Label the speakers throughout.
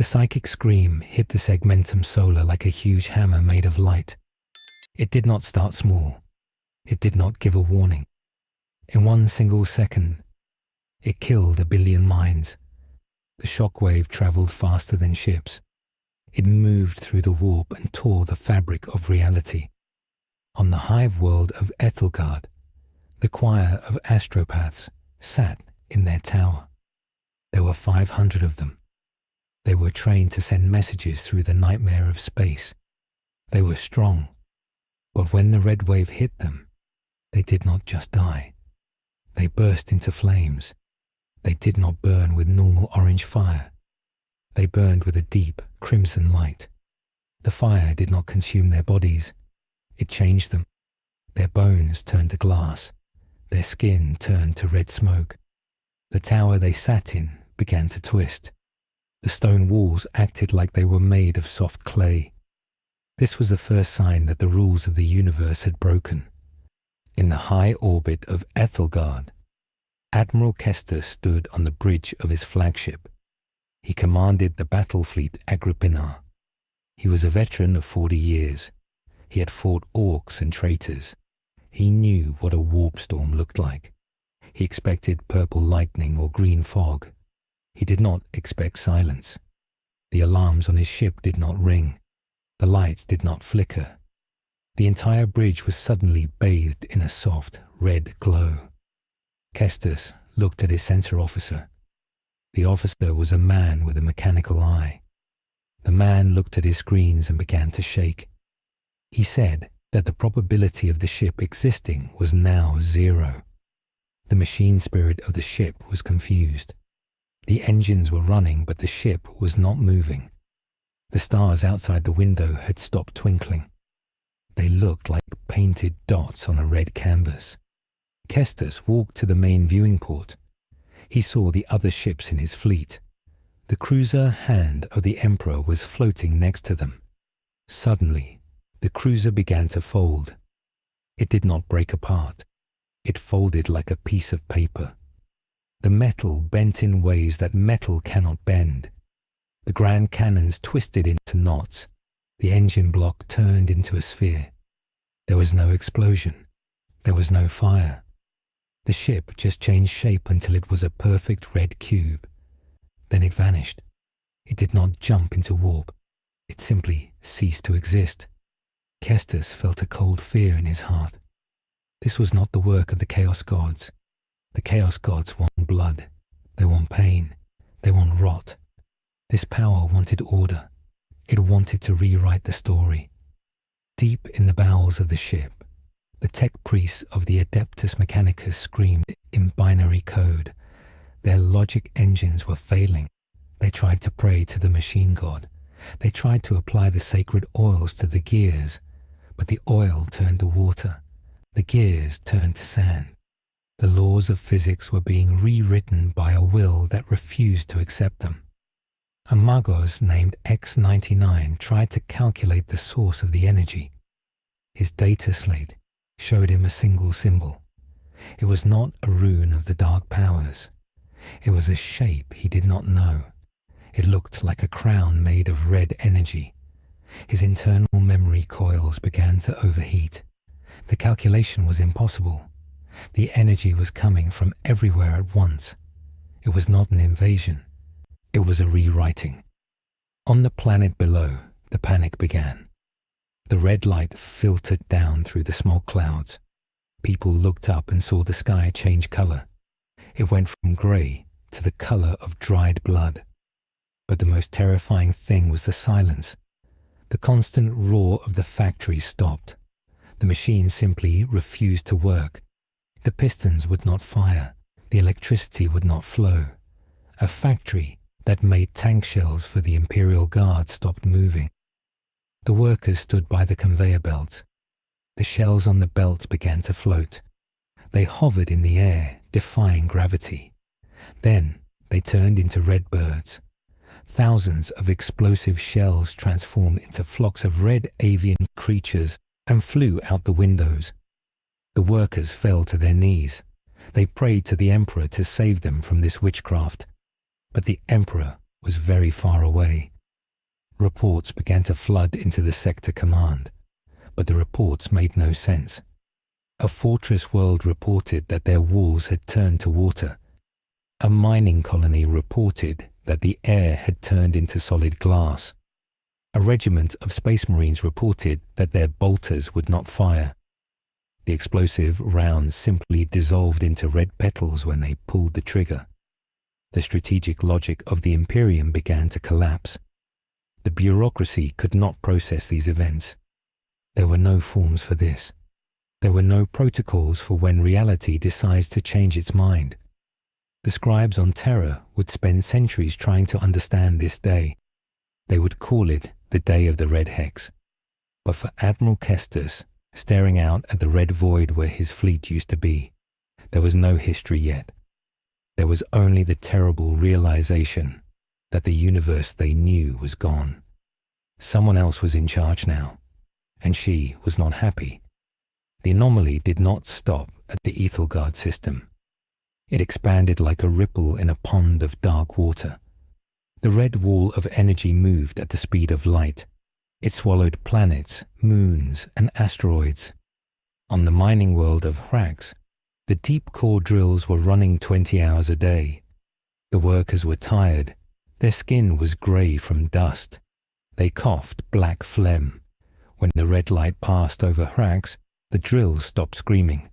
Speaker 1: The psychic scream hit the segmentum solar like a huge hammer made of light. It did not start small. It did not give a warning. In one single second, it killed 1 billion minds. The shockwave traveled faster than ships. It moved through the warp and tore the fabric of reality. On the Hive world of Ethelgard, the choir of astropaths sat in their tower. There were 500 of them. They were trained to send messages through the nightmare of space. They were strong, but when the red wave hit them, they did not just die. They burst into flames. They did not burn with normal orange fire. They burned with a deep crimson light. The fire did not consume their bodies. It changed them. Their bones turned to glass. Their skin turned to red smoke. The tower they sat in began to twist. The stone walls acted like they were made of soft clay. This was the first sign that the rules of the universe had broken. In the high orbit of Ethelgard, Admiral Kester stood on the bridge of his flagship. He commanded the battle fleet Agrippina. He was a veteran of 40 years. He had fought orcs and traitors. He knew what a warp storm looked like. He expected purple lightning or green fog. He did not expect silence. The alarms on his ship did not ring. The lights did not flicker. The entire bridge was suddenly bathed in a soft, red glow. Kestus looked at his sensor officer. The officer was a man with a mechanical eye. The man looked at his screens and began to shake. He said that the probability of the ship existing was now 0. The machine spirit of the ship was confused. The engines were running, but the ship was not moving. The stars outside the window had stopped twinkling. They looked like painted dots on a red canvas. Kestus walked to the main viewing port. He saw the other ships in his fleet. The cruiser Hand of the Emperor was floating next to them. Suddenly, the cruiser began to fold. It did not break apart. It folded like a piece of paper. The metal bent in ways that metal cannot bend. The grand cannons twisted into knots. The engine block turned into a sphere. There was no explosion. There was no fire. The ship just changed shape until it was a perfect red cube. Then it vanished. It did not jump into warp. It simply ceased to exist. Kestus felt a cold fear in his heart. This was not the work of the Chaos Gods. The Chaos Gods want blood. They want pain. They want rot. This power wanted order. It wanted to rewrite the story. Deep in the bowels of the ship, the tech priests of the Adeptus Mechanicus screamed in binary code. Their logic engines were failing. They tried to pray to the machine god. They tried to apply the sacred oils to the gears, but the oil turned to water. The gears turned to sand. The laws of physics were being rewritten by a will that refused to accept them. A magos named X99 tried to calculate the source of the energy. His data slate showed him a single symbol. It was not a rune of the dark powers. It was a shape he did not know. It looked like a crown made of red energy. His internal memory coils began to overheat. The calculation was impossible. The energy was coming from everywhere at once. It was not an invasion. It was a rewriting. On the planet below, the panic began. The red light filtered down through the smoke clouds. People looked up and saw the sky change color. It went from grey to the color of dried blood. But the most terrifying thing was the silence. The constant roar of the factory stopped. The machines simply refused to work. The pistons would not fire. The electricity would not flow. A factory that made tank shells for the Imperial Guard stopped moving. The workers stood by the conveyor belts. The shells on the belts began to float. They hovered in the air, defying gravity. Then they turned into red birds. Thousands of explosive shells transformed into flocks of red avian creatures and flew out the windows. The workers fell to their knees. They prayed to the Emperor to save them from this witchcraft. But the Emperor was very far away. Reports began to flood into the sector command, but the reports made no sense. A fortress world reported that their walls had turned to water. A mining colony reported that the air had turned into solid glass. A regiment of Space Marines reported that their bolters would not fire. The explosive rounds simply dissolved into red petals when they pulled the trigger. The strategic logic of the Imperium began to collapse. The bureaucracy could not process these events. There were no forms for this. There were no protocols for when reality decides to change its mind. The scribes on Terra would spend centuries trying to understand this day. They would call it the Day of the Red Hex. But for Admiral Kestis, staring out at the red void where his fleet used to be, there was no history yet. There was only the terrible realization that the universe they knew was gone. Someone else was in charge now, and she was not happy. The anomaly did not stop at the Ethelgard system. It expanded like a ripple in a pond of dark water. The red wall of energy moved at the speed of light. It swallowed planets, moons, and asteroids. On the mining world of HEX, the deep core drills were running 20 hours a day. The workers were tired. Their skin was grey from dust. They coughed black phlegm. When the red light passed over HEX, the drills stopped screaming.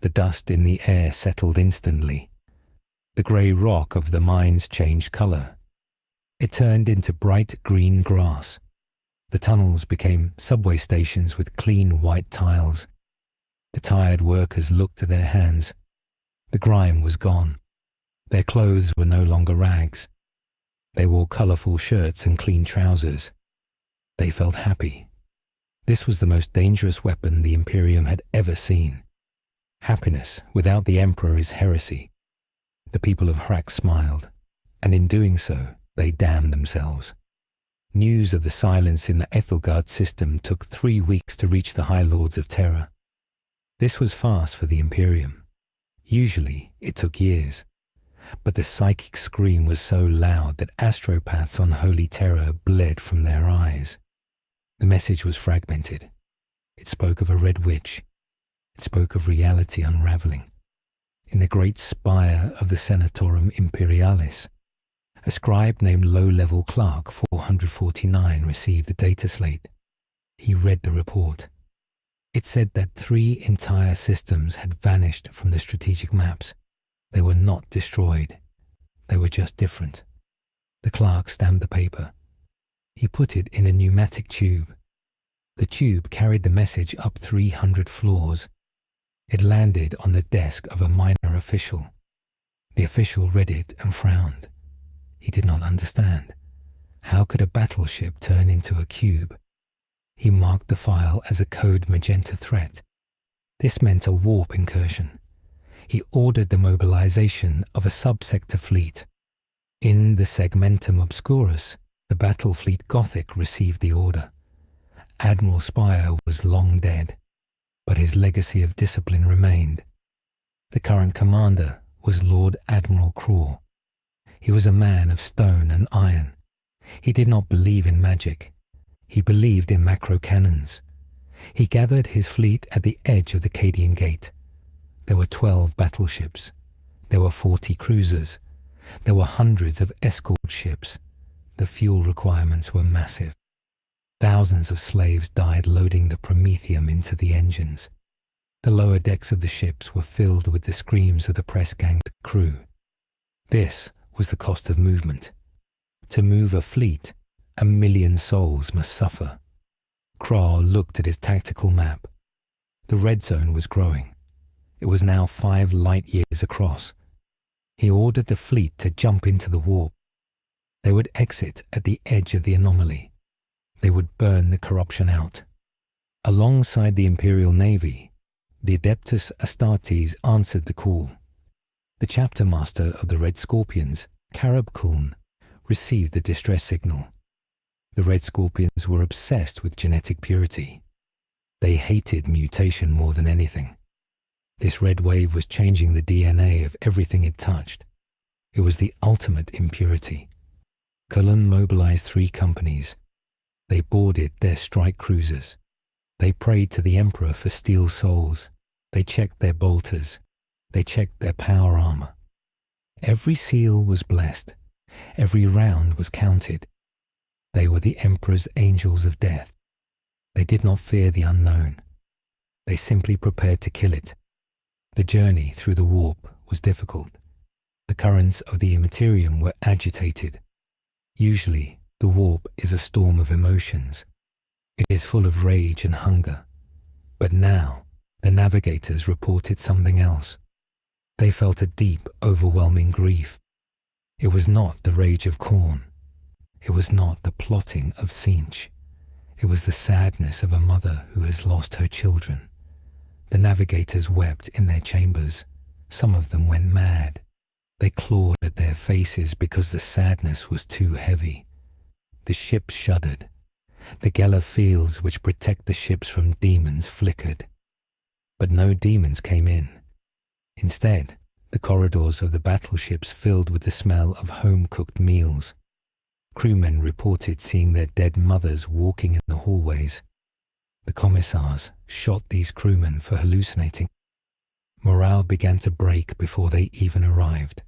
Speaker 1: The dust in the air settled instantly. The grey rock of the mines changed colour. It turned into bright green grass. The tunnels became subway stations with clean white tiles. The tired workers looked at their hands. The grime was gone. Their clothes were no longer rags. They wore colourful shirts and clean trousers. They felt happy. This was the most dangerous weapon the Imperium had ever seen. Happiness without the Emperor is heresy. The people of HEX smiled, and in doing so, they damned themselves. News of the silence in the Ethelgard system took 3 weeks to reach the High Lords of Terra. This was fast for the Imperium. Usually, it took years. But the psychic scream was so loud that astropaths on Holy Terra bled from their eyes. The message was fragmented. It spoke of a red witch. It spoke of reality unraveling. In the great spire of the Senatorum Imperialis, a scribe named Low-Level Clerk 449 received the data slate. He read the report. It said that 3 entire systems had vanished from the strategic maps. They were not destroyed. They were just different. The clerk stamped the paper. He put it in a pneumatic tube. The tube carried the message up 300 floors. It landed on the desk of a minor official. The official read it and frowned. He did not understand. How could a battleship turn into a cube? He marked the file as a code magenta threat. This meant a warp incursion. He ordered the mobilization of a subsector fleet. In the Segmentum Obscurus, the battle fleet Gothic received the order. Admiral Spire was long dead, but his legacy of discipline remained. The current commander was Lord Admiral Craw. He was a man of stone and iron. He did not believe in magic. He believed in macro cannons. He gathered his fleet at the edge of the Cadian Gate. There were 12 battleships. There were 40 cruisers. There were hundreds of escort ships. The fuel requirements were massive. Thousands of slaves died loading the promethium into the engines. The lower decks of the ships were filled with the screams of the press-ganged crew. This was the cost of movement. To move a fleet, 1 million souls must suffer. Craw looked at his tactical map. The red zone was growing. It was now 5 light years across. He ordered the fleet to jump into the warp. They would exit at the edge of the anomaly. They would burn the corruption out. Alongside the Imperial Navy, the Adeptus Astartes answered the call. The chapter master of the Red Scorpions, Karabkuln, received the distress signal. The Red Scorpions were obsessed with genetic purity. They hated mutation more than anything. This red wave was changing the DNA of everything it touched. It was the ultimate impurity. Cullen mobilized 3 companies. They boarded their strike cruisers. They prayed to the Emperor for steel souls. They checked their bolters. They checked their power armor. Every seal was blessed. Every round was counted. They were the Emperor's angels of death. They did not fear the unknown. They simply prepared to kill it. The journey through the warp was difficult. The currents of the Imperium were agitated. Usually, the warp is a storm of emotions. It is full of rage and hunger. But now, the navigators reported something else. They felt a deep, overwhelming grief. It was not the rage of Khorne. It was not the plotting of Tzeentch. It was the sadness of a mother who has lost her children. The navigators wept in their chambers. Some of them went mad. They clawed at their faces because the sadness was too heavy. The ships shuddered. The Geller fields which protect the ships from demons flickered. But no demons came in. Instead, the corridors of the battleships filled with the smell of home-cooked meals. Crewmen reported seeing their dead mothers walking in the hallways. The commissars shot these crewmen for hallucinating. Morale began to break before they even arrived.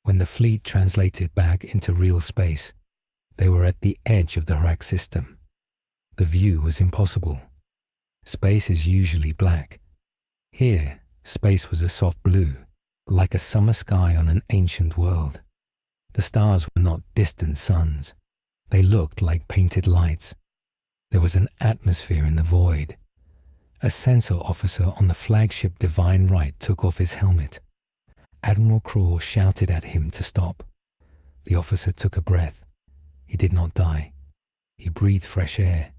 Speaker 1: When the fleet translated back into real space, they were at the edge of the HEX system. The view was impossible. Space is usually black. Here, space was a soft blue, like a summer sky on an ancient world. The stars were not distant suns. They looked like painted lights. There was an atmosphere in the void. A censor officer on the flagship Divine Right took off his helmet. Admiral Craw shouted at him to stop. The officer took a breath. He did not die. He breathed fresh air.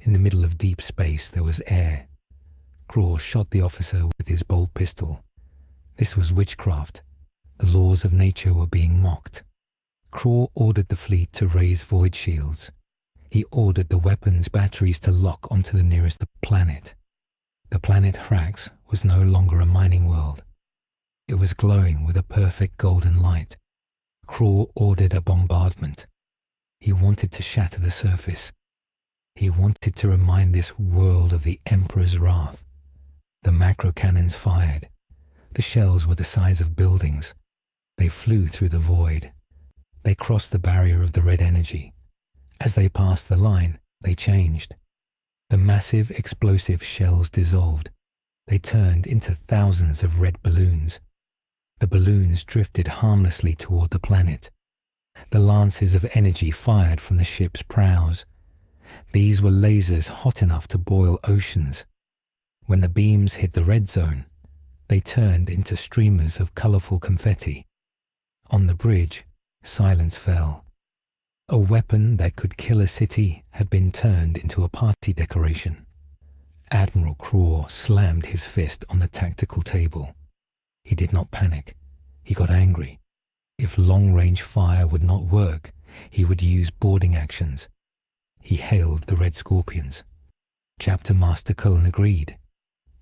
Speaker 1: In the middle of deep space there was air. Craw shot the officer with his bolt pistol. This was witchcraft. The laws of nature were being mocked. Craw ordered the fleet to raise void shields. He ordered the weapons batteries to lock onto the nearest planet. The planet HEX was no longer a mining world. It was glowing with a perfect golden light. Craw ordered a bombardment. He wanted to shatter the surface. He wanted to remind this world of the Emperor's wrath. The macro cannons fired. The shells were the size of buildings. They flew through the void. They crossed the barrier of the red energy. As they passed the line, they changed. The massive explosive shells dissolved. They turned into thousands of red balloons. The balloons drifted harmlessly toward the planet. The lances of energy fired from the ship's prows. These were lasers hot enough to boil oceans. When the beams hit the red zone, they turned into streamers of colorful confetti. On the bridge, silence fell. A weapon that could kill a city had been turned into a party decoration. Admiral Craw slammed his fist on the tactical table. He did not panic. He got angry. If long-range fire would not work, he would use boarding actions. He hailed the Red Scorpions. Chapter Master Cullen agreed.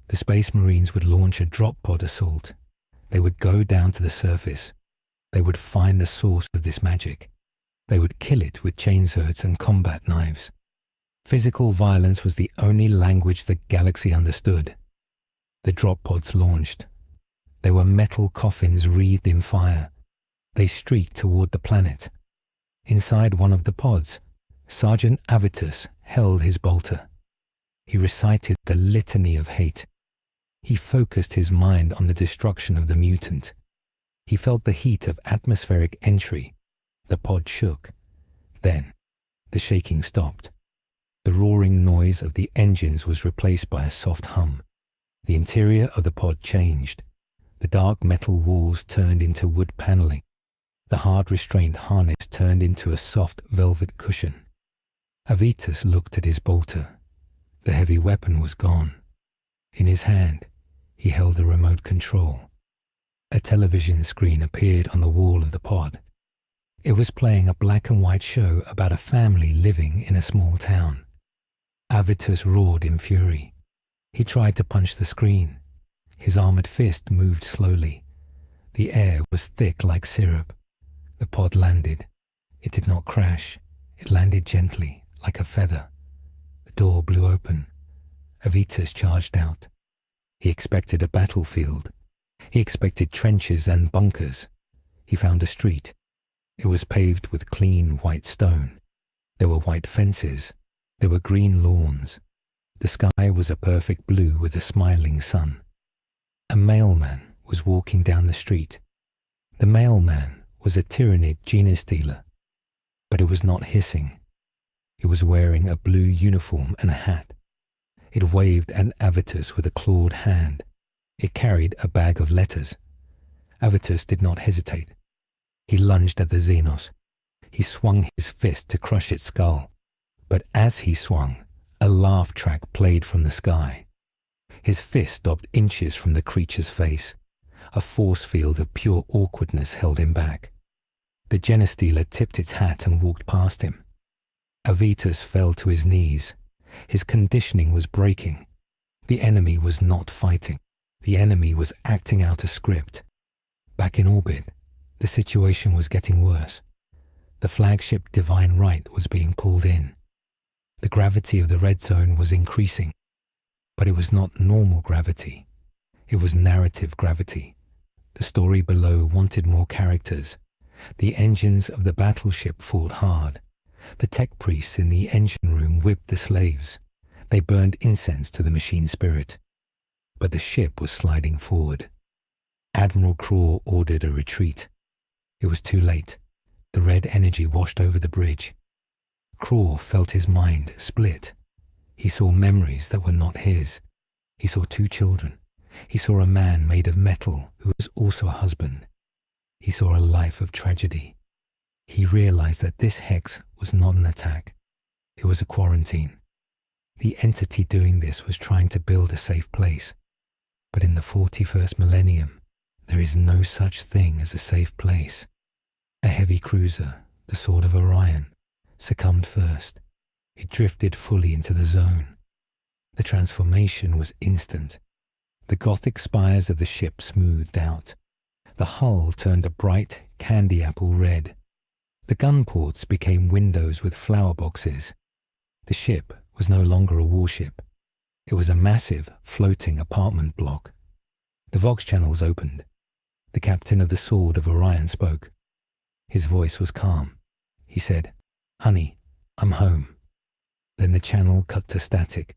Speaker 1: The Space Marines would launch a drop pod assault. They would go down to the surface. They would find the source of this magic. They would kill it with chainswords and combat knives. Physical violence was the only language the galaxy understood. The drop pods launched. They were metal coffins wreathed in fire. They streaked toward the planet. Inside one of the pods, Sergeant Adeptus held his bolter. He recited the litany of hate. He focused his mind on the destruction of the mutant. He felt the heat of atmospheric entry. The pod shook. Then, the shaking stopped. The roaring noise of the engines was replaced by a soft hum. The interior of the pod changed. The dark metal walls turned into wood paneling. The hard restraint harness turned into a soft velvet cushion. Adeptus looked at his bolter. The heavy weapon was gone. In his hand, he held a remote control. A television screen appeared on the wall of the pod. It was playing a black and white show about a family living in a small town. Adeptus roared in fury. He tried to punch the screen. His armored fist moved slowly. The air was thick like syrup. The pod landed. It did not crash. It landed gently, like a feather. The door blew open. Avitus charged out. He expected a battlefield. He expected trenches and bunkers. He found a street. It was paved with clean white stone. There were white fences. There were green lawns. The sky was a perfect blue with a smiling sun. A mailman was walking down the street. The mailman was a Tyranid genus dealer, but it was not hissing. It was wearing a blue uniform and a hat. It waved at Avitus with a clawed hand. It carried a bag of letters. Avitus did not hesitate. He lunged at the Xenos. He swung his fist to crush its skull. But as he swung, a laugh track played from the sky. His fist stopped inches from the creature's face. A force field of pure awkwardness held him back. The genus dealer tipped its hat and walked past him. Avitus fell to his knees. His conditioning was breaking. The enemy was not fighting. The enemy was acting out a script. Back in orbit, the situation was getting worse. The flagship Divine Right was being pulled in. The gravity of the red zone was increasing. But it was not normal gravity. It was narrative gravity. The story below wanted more characters. The engines of the battleship fought hard. The tech priests in the engine room whipped the slaves. They burned incense to the machine spirit. But the ship was sliding forward. Admiral Craw ordered a retreat. It was too late. The red energy washed over the bridge. Craw felt his mind split. He saw memories that were not his. He saw two children. He saw a man made of metal who was also a husband. He saw a life of tragedy. He realized that this HEX was not an attack. It was a quarantine. The entity doing this was trying to build a safe place. But in the 41st millennium, there is no such thing as a safe place. A heavy cruiser, the Sword of Orion, succumbed first. It drifted fully into the zone. The transformation was instant. The Gothic spires of the ship smoothed out. The hull turned a bright candy apple red. The gun ports became windows with flower boxes. The ship was no longer a warship. It was a massive, floating apartment block. The Vox channels opened. The captain of the Sword of Orion spoke. His voice was calm. He said, "Honey, I'm home." Then the channel cut to static.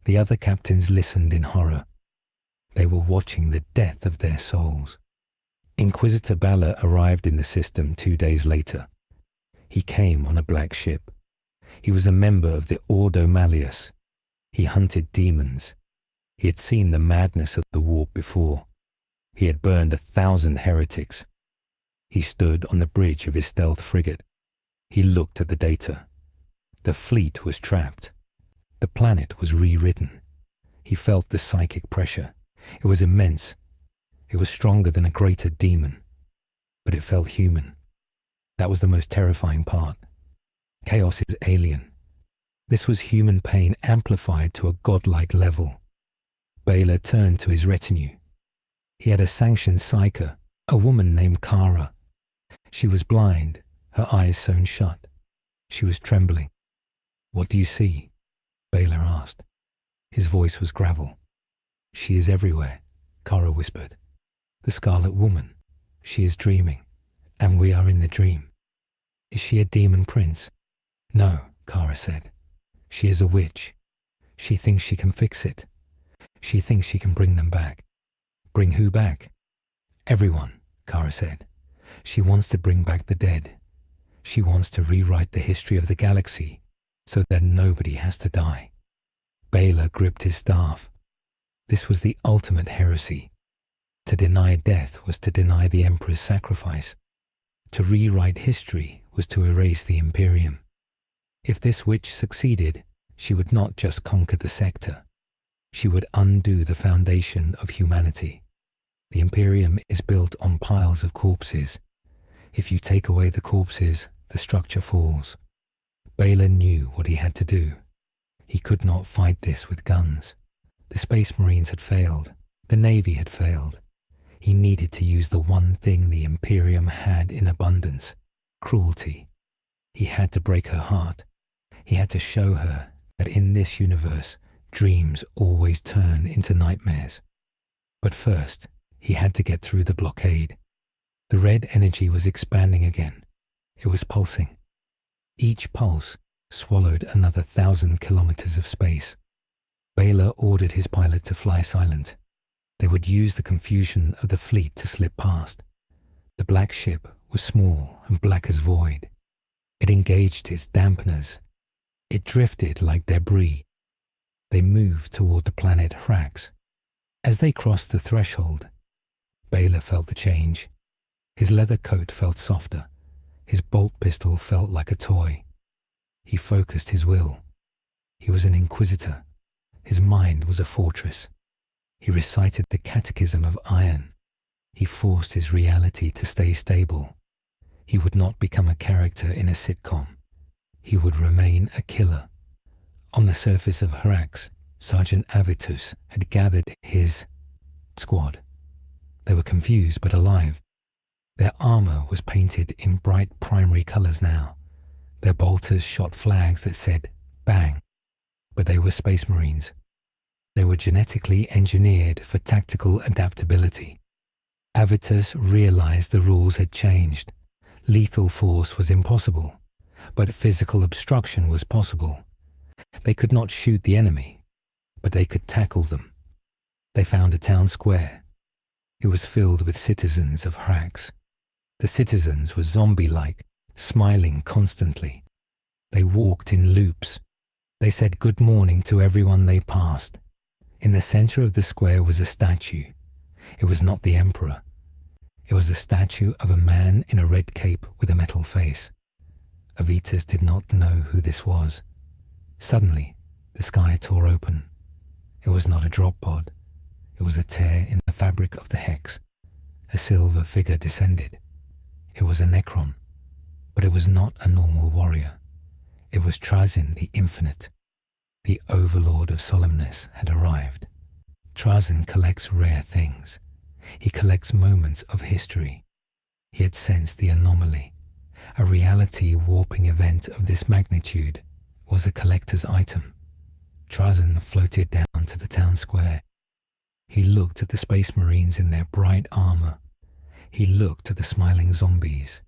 Speaker 1: The other captains listened in horror. They were watching the death of their souls. Inquisitor Balor arrived in the system 2 days later. He came on a black ship. He was a member of the Ordo Malleus. He hunted demons. He had seen the madness of the warp before. He had burned 1,000 heretics. He stood on the bridge of his stealth frigate. He looked at the data. The fleet was trapped. The planet was rewritten. He felt the psychic pressure. It was immense. It was stronger than a greater demon. But it felt human. That was the most terrifying part. Chaos is alien. This was human pain amplified to a godlike level. Balor turned to his retinue. He had a sanctioned psyker, a woman named Kara. She was blind, her eyes sewn shut. She was trembling. "What do you see?" Balor asked. His voice was gravel. "She is everywhere," Kara whispered. "The Scarlet Woman. She is dreaming, and we are in the dream." "Is she a demon prince?" "No," Kara said. "She is a witch. She thinks she can fix it. She thinks she can bring them back." "Bring who back?" "Everyone," Kara said. "She wants to bring back the dead. She wants to rewrite the history of the galaxy so that nobody has to die." Balor gripped his staff. This was the ultimate heresy. To deny death was to deny the Emperor's sacrifice. To rewrite history was to erase the Imperium. If this witch succeeded, she would not just conquer the sector. She would undo the foundation of humanity. The Imperium is built on piles of corpses. If you take away the corpses, the structure falls. Balor knew what he had to do. He could not fight this with guns. The Space Marines had failed. The Navy had failed. He needed to use the one thing the Imperium had in abundance: cruelty. He had to break her heart. He had to show her that in this universe, dreams always turn into nightmares. But first, he had to get through the blockade. The red energy was expanding again. It was pulsing. Each pulse swallowed another 1,000 kilometers of space. Baylor ordered his pilot to fly silent. They would use the confusion of the fleet to slip past. The black ship was small and black as void. It engaged its dampeners. It drifted like debris. They moved toward the planet HEX. As they crossed the threshold, Baylor felt the change. His leather coat felt softer. His bolt pistol felt like a toy. He focused his will. He was an inquisitor. His mind was a fortress. He recited the catechism of iron. He forced his reality to stay stable. He would not become a character in a sitcom. He would remain a killer. On the surface of HEX, Sergeant Adeptus had gathered his squad. They were confused but alive. Their armor was painted in bright primary colors now. Their bolters shot flags that said, "Bang," but they were Space Marines. They were genetically engineered for tactical adaptability. Adeptus realized the rules had changed. Lethal force was impossible, but physical obstruction was possible. They could not shoot the enemy, but they could tackle them. They found a town square. It was filled with citizens of HEX. The citizens were zombie-like, smiling constantly. They walked in loops. They said good morning to everyone they passed. In the center of the square was a statue. It was not the emperor. It was a statue of a man in a red cape with a metal face. Adeptus did not know who this was. Suddenly, the sky tore open. It was not a drop pod. It was a tear in the fabric of the HEX. A silver figure descended. It was a Necron, but it was not a normal warrior. It was Trazyn the Infinite. The overlord of solemnness had arrived. Trazyn collects rare things. He collects moments of history. He had sensed the anomaly. A reality warping event of this magnitude was a collector's item. Trazyn floated down to the town square. He looked at the Space Marines in their bright armor. He looked at the smiling zombies.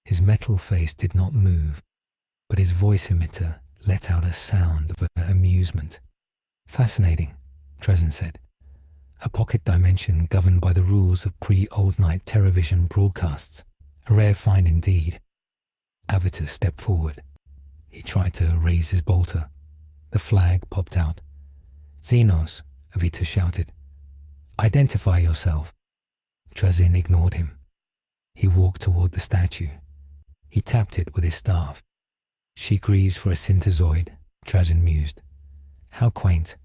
Speaker 1: His metal face did not move, but his voice emitter let out a sound of amusement. "Fascinating," Trazyn said. "A pocket dimension governed by the rules of pre-Old Night Terravision broadcasts. A rare find indeed." Adeptus stepped forward. He tried to raise his bolter. The flag popped out. "Xenos," Adeptus shouted. "Identify yourself." Trazyn ignored him. He walked toward the statue. He tapped it with his staff. "She grieves for a synthezoid," Trazyn mused. "How quaint.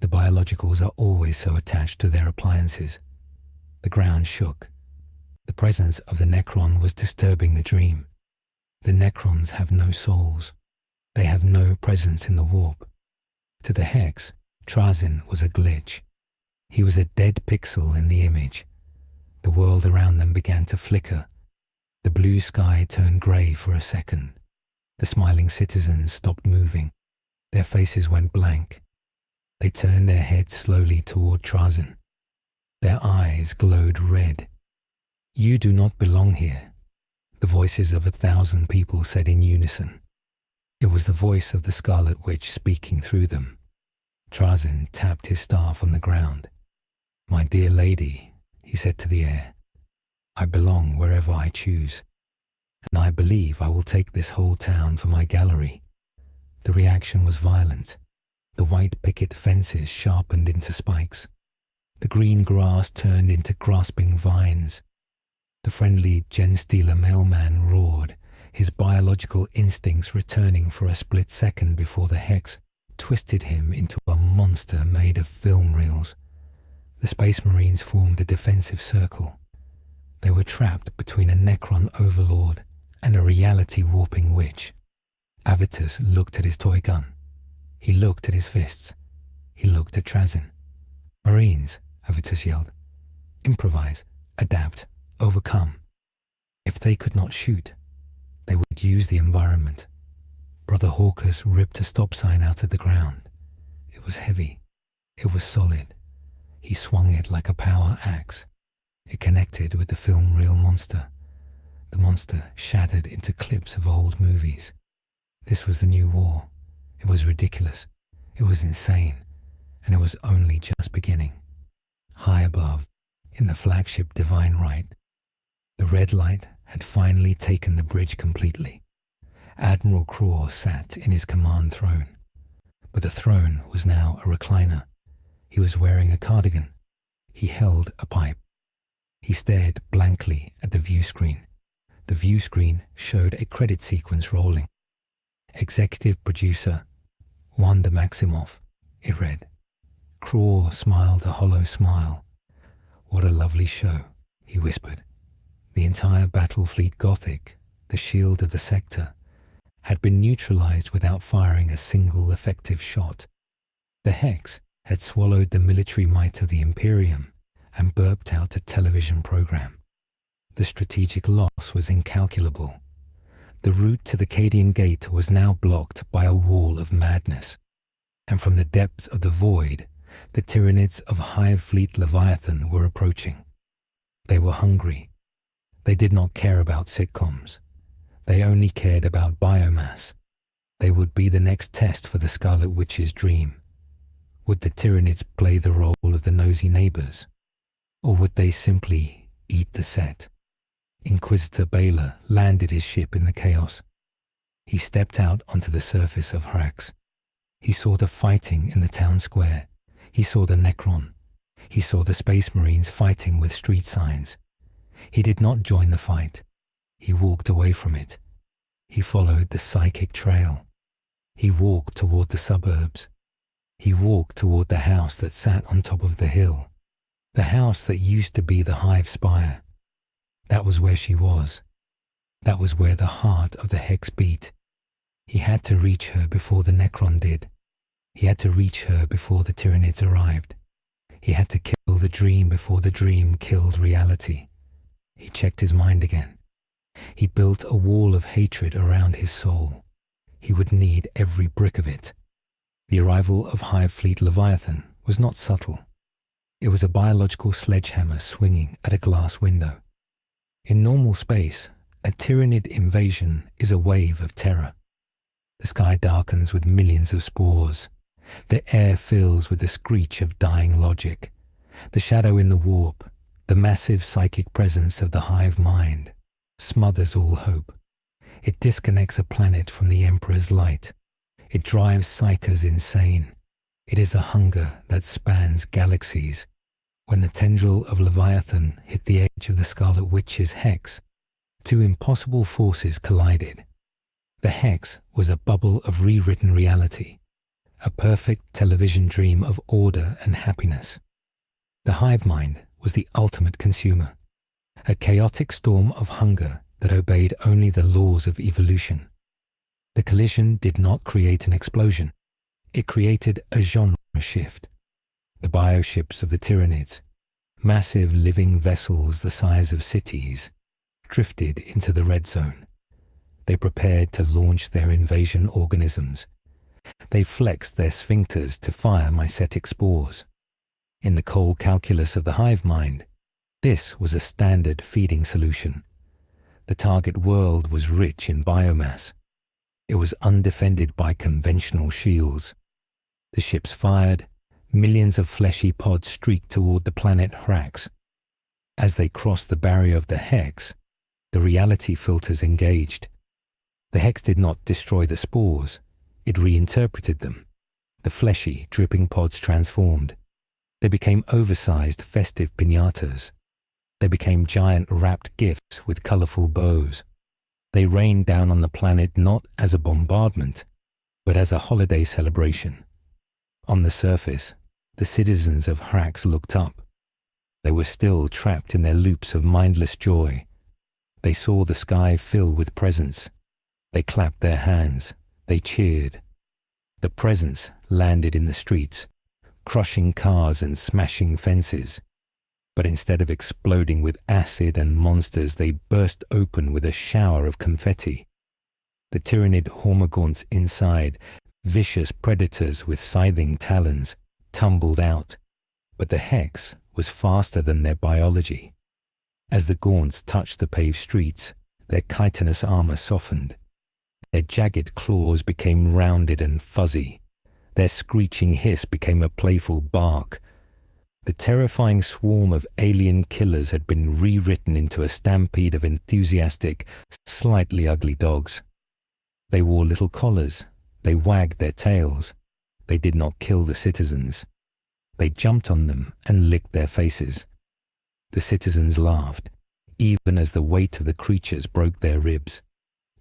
Speaker 1: The biologicals are always so attached to their appliances." The ground shook. The presence of the Necron was disturbing the dream. The Necrons have no souls. They have no presence in the warp. To the HEX, Trazyn was a glitch. He was a dead pixel in the image. The world around them began to flicker. The blue sky turned grey for a second. The smiling citizens stopped moving. Their faces went blank. They turned their heads slowly toward Trazyn. Their eyes glowed red. "You do not belong here," the voices of 1,000 people said in unison. It was the voice of the Scarlet Witch speaking through them. Trazyn tapped his staff on the ground. "My dear lady," he said to the air, "I belong wherever I choose, and I believe I will take this whole town for my gallery." The reaction was violent. The white picket fences sharpened into spikes. The green grass turned into grasping vines. The friendly Genstealer mailman roared, his biological instincts returning for a split second before the HEX twisted him into a monster made of film reels. The Space Marines formed a defensive circle. They were trapped between a Necron overlord and a reality-warping witch. Adeptus looked at his toy gun. He looked at his fists. He looked at Trazyn. "Marines," Adeptus yelled. "Improvise, adapt, overcome." If they could not shoot, They would use the environment. Brother Hawkers ripped a stop sign out of the ground. It was heavy. It was solid. He swung it like a power axe. It connected with the film reel monster. The monster shattered into clips of old movies. This was the new war. It was ridiculous. It was insane. And it was only just beginning. High above, in the flagship Divine Right, the red light had finally taken the bridge completely. Admiral Craw sat in his command throne. But the throne was now a recliner. He was wearing a cardigan. He held a pipe. He stared blankly at the view screen. The view screen showed a credit sequence rolling. Executive producer, Wanda Maximoff, it read. Craw smiled a hollow smile. What a lovely show, he whispered. The entire battle fleet Gothic, the shield of the sector, had been neutralized without firing a single effective shot. The HEX had swallowed the military might of the Imperium and burped out a television program. The strategic loss was incalculable. The route to the Cadian Gate was now blocked by a wall of madness, and from the depths of the void, the Tyranids of Hive Fleet Leviathan were approaching. They were hungry. They did not care about sitcoms. They only cared about biomass. They would be the next test for the Scarlet Witch's dream. Would the Tyranids play the role of the nosy neighbors? Or would they simply eat the set? Inquisitor Baylor landed his ship in the chaos. He stepped out onto the surface of HEX. He saw the fighting in the town square. He saw the Necron. He saw the Space Marines fighting with street signs. He did not join the fight. He walked away from it. He followed the psychic trail. He walked toward the suburbs. He walked toward the house that sat on top of the hill. The house that used to be the Hive spire. That was where she was. That was where the heart of the HEX beat. He had to reach her before the Necron did. He had to reach her before the Tyranids arrived. He had to kill the dream before the dream killed reality. He checked his mind again. He built a wall of hatred around his soul. He would need every brick of it. The arrival of Hive Fleet Leviathan was not subtle. It was a biological sledgehammer swinging at a glass window. In normal space, a Tyranid invasion is a wave of terror. The sky darkens with millions of spores. The air fills with the screech of dying logic. The shadow in the warp, the massive psychic presence of the hive mind, smothers all hope. It disconnects a planet from the Emperor's light. It drives psychers insane. It is a hunger that spans galaxies. When the tendril of Leviathan hit the edge of the Scarlet Witch's HEX, two impossible forces collided. The HEX was a bubble of rewritten reality, a perfect television dream of order and happiness. The hive mind was the ultimate consumer, a chaotic storm of hunger that obeyed only the laws of evolution. The collision did not create an explosion. It created a genre shift. The bioships of the Tyranids, massive living vessels the size of cities, drifted into the red zone. They prepared to launch their invasion organisms. They flexed their sphincters to fire mycetic spores. In the cold calculus of the hive mind, this was a standard feeding solution. The target world was rich in biomass. It was undefended by conventional shields. The ships fired. Millions of fleshy pods streaked toward the planet HEX. As they crossed the barrier of the HEX, the reality filters engaged. The HEX did not destroy the spores. It reinterpreted them. The fleshy, dripping pods transformed. They became oversized, festive piñatas. They became giant wrapped gifts with colorful bows. They rained down on the planet not as a bombardment, but as a holiday celebration. On the surface, the citizens of HEX looked up. They were still trapped in their loops of mindless joy. They saw the sky fill with presents. They clapped their hands. They cheered. The presents landed in the streets, crushing cars and smashing fences. But instead of exploding with acid and monsters, they burst open with a shower of confetti. The Tyranid hormagaunts inside, vicious predators with scything talons, tumbled out, but the HEX was faster than their biology. As the gaunts touched the paved streets, their chitinous armor softened. Their jagged claws became rounded and fuzzy. Their screeching hiss became a playful bark. The terrifying swarm of alien killers had been rewritten into a stampede of enthusiastic, slightly ugly dogs. They wore little collars. They wagged their tails. They did not kill the citizens. They jumped on them and licked their faces. The citizens laughed, even as the weight of the creatures broke their ribs.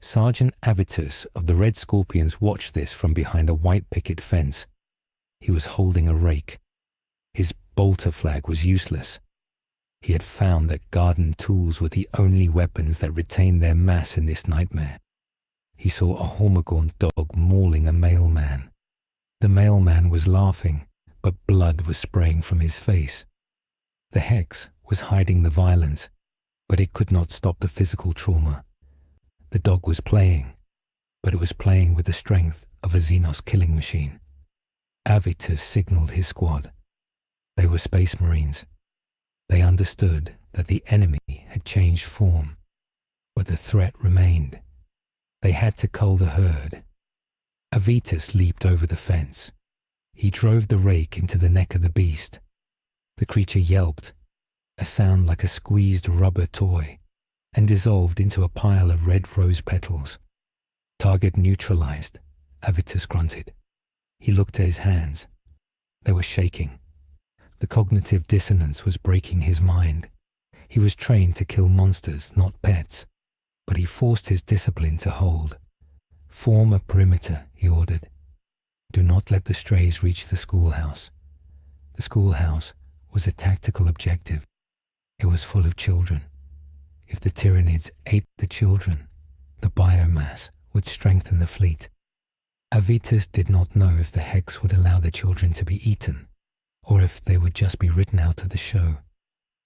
Speaker 1: Sergeant Adeptus of the Red Scorpions watched this from behind a white picket fence. He was holding a rake. His bolter flag was useless. He had found that garden tools were the only weapons that retained their mass in this nightmare. He saw a hormagaunt dog mauling a mailman. The mailman was laughing, but blood was spraying from his face. The HEX was hiding the violence, but it could not stop the physical trauma. The dog was playing, but it was playing with the strength of a Xenos killing machine. Adeptus signaled his squad. They were space marines. They understood that the enemy had changed form, but the threat remained. They had to cull the herd. Adeptus leaped over the fence. He drove the rake into the neck of the beast. The creature yelped, a sound like a squeezed rubber toy, and dissolved into a pile of red rose petals. Target neutralized, Adeptus grunted. He looked at his hands. They were shaking. The cognitive dissonance was breaking his mind. He was trained to kill monsters, not pets, but he forced his discipline to hold. Form a perimeter, he ordered. Do not let the strays reach the schoolhouse. The schoolhouse was a tactical objective. It was full of children. If the Tyranids ate the children, the biomass would strengthen the fleet. Adeptus did not know if the HEX would allow the children to be eaten, or if they would just be written out of the show.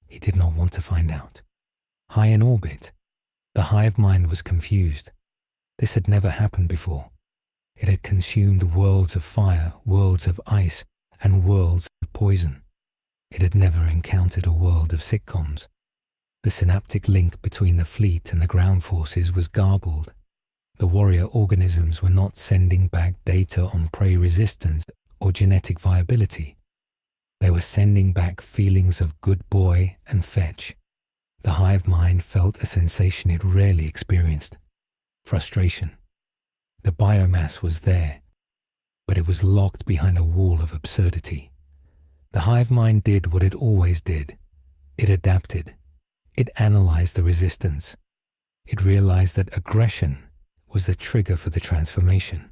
Speaker 1: He did not want to find out. High in orbit, the hive mind was confused. This had never happened before. It had consumed worlds of fire, worlds of ice, and worlds of poison. It had never encountered a world of sitcoms. The synaptic link between the fleet and the ground forces was garbled. The warrior organisms were not sending back data on prey resistance or genetic viability. They were sending back feelings of good boy and fetch. The hive mind felt a sensation it rarely experienced: frustration. The biomass was there, but it was locked behind a wall of absurdity. The hive mind did what it always did. It adapted. It analyzed the resistance. It realized that aggression was the trigger for the transformation.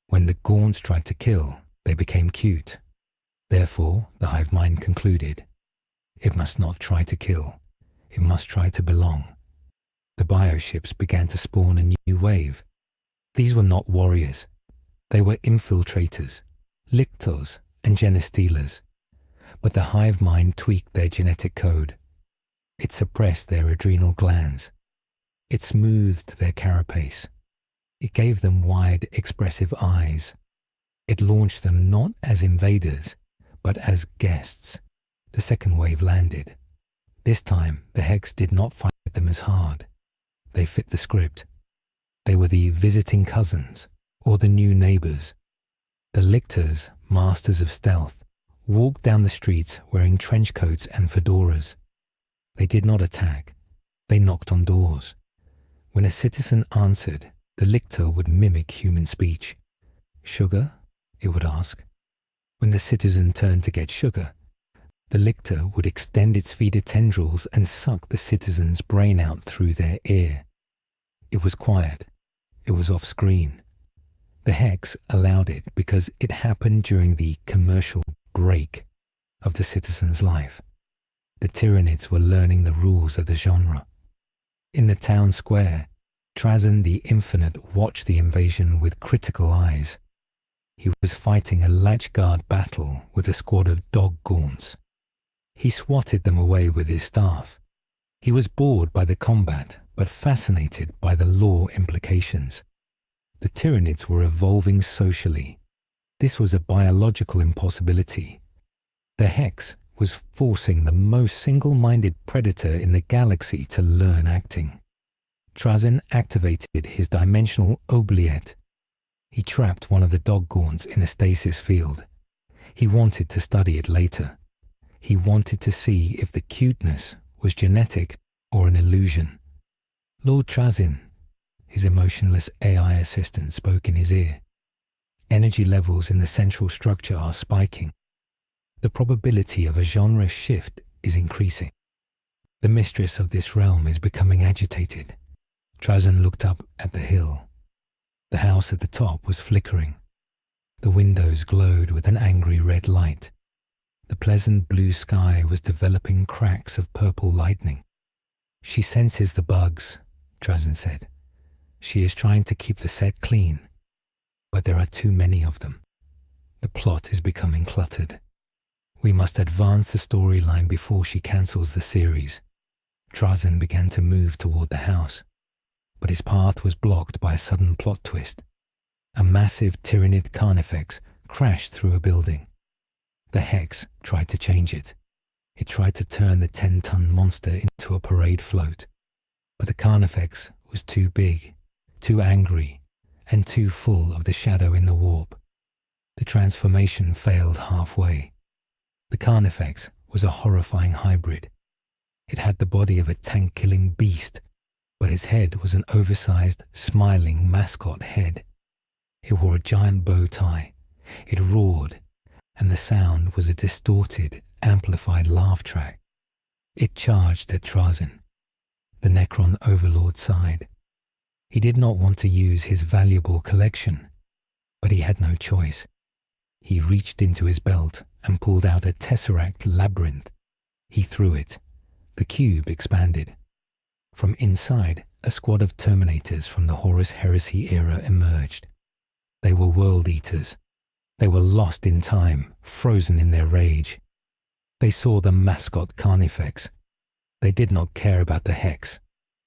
Speaker 1: When the gaunts tried to kill, they became cute. Therefore, the hive mind concluded, it must not try to kill. It must try to belong. The bioships began to spawn a new wave. These were not warriors. They were infiltrators, lictors, and genestealers. But the hive mind tweaked their genetic code. It suppressed their adrenal glands. It smoothed their carapace. It gave them wide, expressive eyes. It launched them not as invaders, but as guests. The second wave landed. This time, the HEX did not fight them as hard. They fit the script. They were the visiting cousins, or the new neighbors. The lictors, masters of stealth, walked down the streets wearing trench coats and fedoras. They did not attack. They knocked on doors. When a citizen answered, the lictor would mimic human speech. Sugar? It would ask. When the citizen turned to get sugar, the lictor would extend its feeder tendrils and suck the citizen's brain out through their ear. It was quiet. It was off-screen. The HEX allowed it because it happened during the commercial break of the citizen's life. The Tyranids were learning the rules of the genre. In the town square, Trazyn the Infinite watched the invasion with critical eyes. He was fighting a latchguard battle with a squad of dog gaunts. He swatted them away with his staff. He was bored by the combat, but fascinated by the lore implications. The Tyranids were evolving socially. This was a biological impossibility. The HEX was forcing the most single-minded predator in the galaxy to learn acting. Trazyn activated his dimensional oubliette. He trapped one of the dog-gaunts in a stasis field. He wanted to study it later. He wanted to see if the cuteness was genetic or an illusion. Lord Trazyn, his emotionless AI assistant, spoke in his ear. Energy levels in the central structure are spiking. The probability of a genre shift is increasing. The mistress of this realm is becoming agitated. Trazyn looked up at the hill. The house at the top was flickering. The windows glowed with an angry red light. The pleasant blue sky was developing cracks of purple lightning. She senses the bugs, Trazyn said. She is trying to keep the set clean, but there are too many of them. The plot is becoming cluttered. We must advance the storyline before she cancels the series. Trazyn began to move toward the house, but his path was blocked by a sudden plot twist. A massive Tyranid carnifex crashed through a building. The HEX tried to change it. It tried to turn the 10-ton monster into a parade float. But the carnifex was too big, too angry, and too full of the shadow in the warp. The transformation failed halfway. The carnifex was a horrifying hybrid. It had the body of a tank-killing beast, but its head was an oversized, smiling mascot head. It wore a giant bow tie. It roared, and the sound was a distorted, amplified laugh track. It charged at Trazyn. The Necron Overlord sighed. He did not want to use his valuable collection, but he had no choice. He reached into his belt and pulled out a tesseract labyrinth. He threw it. The cube expanded. From inside, a squad of Terminators from the Horus Heresy era emerged. They were world eaters. They were lost in time, frozen in their rage. They saw the mascot Carnifex. They did not care about the HEX.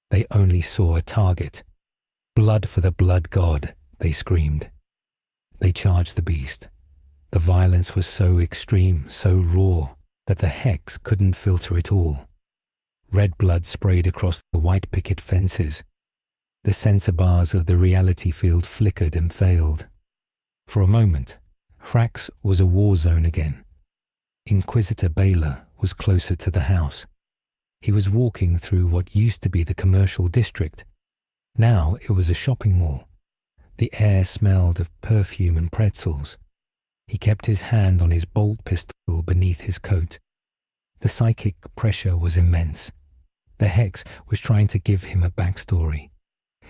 Speaker 1: They only saw a target. Blood for the blood god, they screamed. They charged the beast. The violence was so extreme, so raw, that the HEX couldn't filter it all. Red blood sprayed across the white picket fences. The sensor bars of the reality field flickered and failed. For a moment, HEX was a war zone again. Inquisitor Baylor was closer to the house. He was walking through what used to be the commercial district. Now it was a shopping mall. The air smelled of perfume and pretzels. He kept his hand on his bolt pistol beneath his coat. The psychic pressure was immense. The HEX was trying to give him a backstory.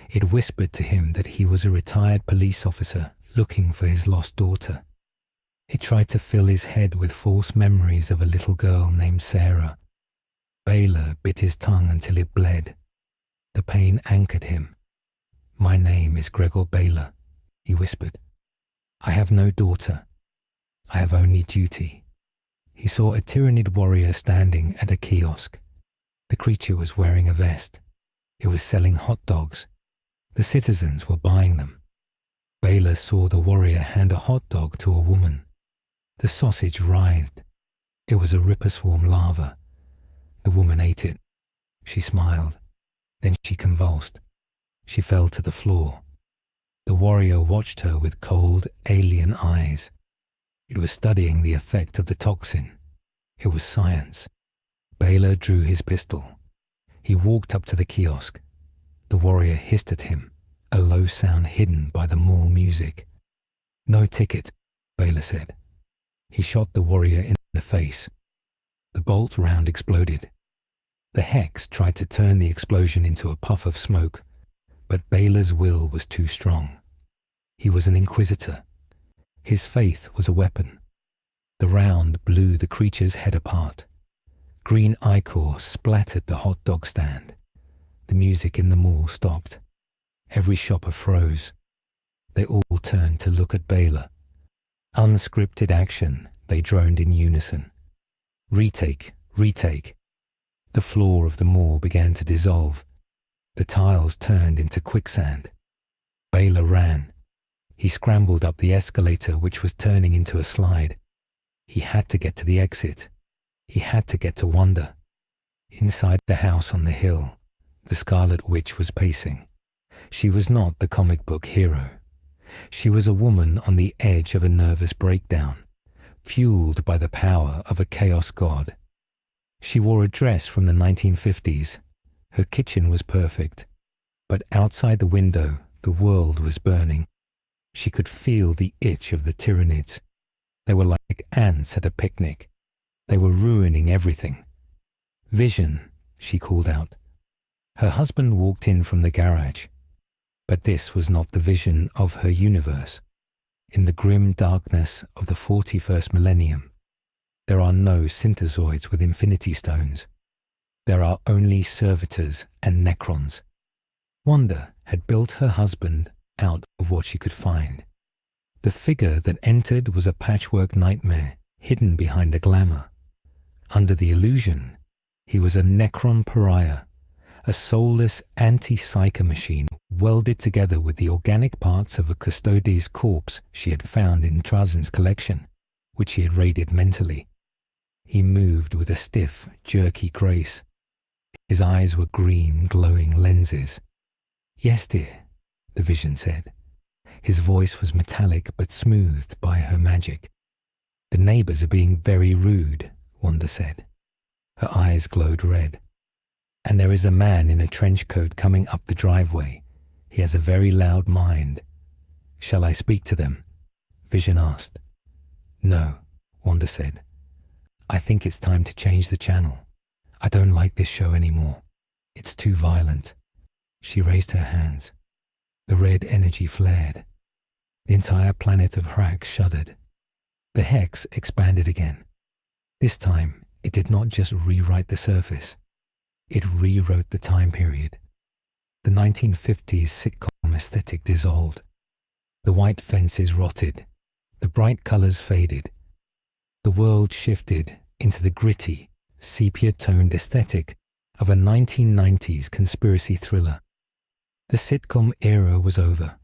Speaker 1: It whispered to him that he was a retired police officer looking for his lost daughter. It tried to fill his head with false memories of a little girl named Sarah. Baylor bit his tongue until it bled. The pain anchored him. "My name is Gregor Baylor," he whispered. "I have no daughter. I have only duty." He saw a Tyranid warrior standing at a kiosk. The creature was wearing a vest. It was selling hot dogs. The citizens were buying them. Baylor saw the warrior hand a hot dog to a woman. The sausage writhed. It was a ripper swarm larva. The woman ate it. She smiled. Then she convulsed. She fell to the floor. The warrior watched her with cold, alien eyes. It was studying the effect of the toxin. It was science. Baylor drew his pistol. He walked up to the kiosk. The warrior hissed at him, a low sound hidden by the mall music. "No ticket," Baylor said. He shot the warrior in the face. The bolt round exploded. The HEX tried to turn the explosion into a puff of smoke, but Baylor's will was too strong. He was an inquisitor. His faith was a weapon. The round blew the creature's head apart. Green ichor splattered the hot dog stand. The music in the mall stopped. Every shopper froze. They all turned to look at Baylor. Unscripted action, they droned in unison. "Retake, retake." The floor of the mall began to dissolve. The tiles turned into quicksand. Baylor ran. He scrambled up the escalator, which was turning into a slide. He had to get to the exit. He had to get to Wanda. Inside the house on the hill, the Scarlet Witch was pacing. She was not the comic book hero. She was a woman on the edge of a nervous breakdown, fueled by the power of a chaos god. She wore a dress from the 1950s. Her kitchen was perfect, but outside the window, the world was burning. She could feel the itch of the Tyranids. They were like ants at a picnic. They were ruining everything. "Vision," she called out. Her husband walked in from the garage. But this was not the vision of her universe. In the grim darkness of the 41st millennium, there are no synthezoids with infinity stones. There are only servitors and necrons. Wanda had built her husband out of what she could find. The figure that entered was a patchwork nightmare hidden behind a glamour. Under the illusion, he was a necron pariah, a soulless anti-psyker machine welded together with the organic parts of a custodes corpse she had found in Trazyn's collection, which she had raided mentally. He moved with a stiff, jerky grace. His eyes were green, glowing lenses. "Yes, dear," the vision said. His voice was metallic but smoothed by her magic. "The neighbors are being very rude," Wanda said. Her eyes glowed red. "And there is a man in a trench coat coming up the driveway. He has a very loud mind. Shall I speak to them?" Vision asked. "No," Wanda said. "I think it's time to change the channel. I don't like this show anymore. It's too violent." She raised her hands. The red energy flared. The entire planet of HEX shuddered. The HEX expanded again. This time, it did not just rewrite the surface. It rewrote the time period. The 1950s sitcom aesthetic dissolved. The white fences rotted. The bright colors faded. The world shifted into the gritty, sepia-toned aesthetic of a 1990s conspiracy thriller. The sitcom era was over.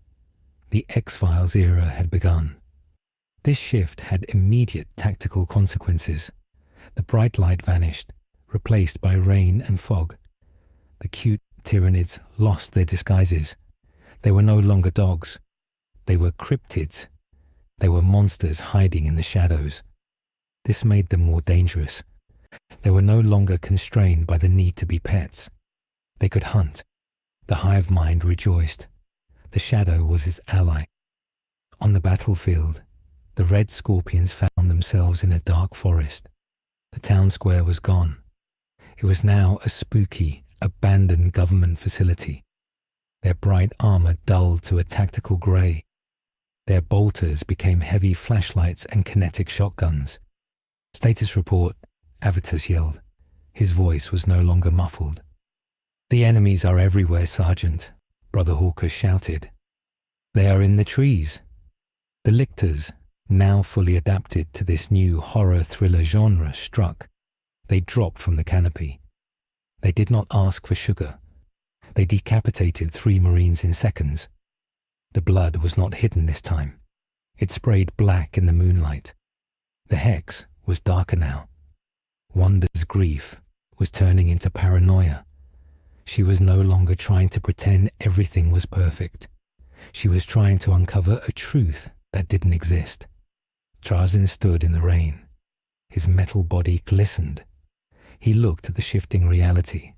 Speaker 1: The X-Files era had begun. This shift had immediate tactical consequences. The bright light vanished, replaced by rain and fog. The cute Tyranids lost their disguises. They were no longer dogs. They were cryptids. They were monsters hiding in the shadows. This made them more dangerous. They were no longer constrained by the need to be pets. They could hunt. The hive mind rejoiced. The shadow was its ally. On the battlefield, the red scorpions found themselves in a dark forest. The town square was gone. It was now a spooky, abandoned government facility. Their bright armor dulled to a tactical grey. Their bolters became heavy flashlights and kinetic shotguns. "Status report," Adeptus yelled. His voice was no longer muffled. "The enemies are everywhere, Sergeant," Brother Hawker shouted. "They are in the trees." The lictors, now fully adapted to this new horror thriller genre, struck. They dropped from the canopy. They did not ask for sugar. They decapitated 3 Marines in seconds. The blood was not hidden this time. It sprayed black in the moonlight. The HEX was darker now. Wanda's grief was turning into paranoia. She was no longer trying to pretend everything was perfect. She was trying to uncover a truth that didn't exist. Trazyn stood in the rain. His metal body glistened. He looked at the shifting reality.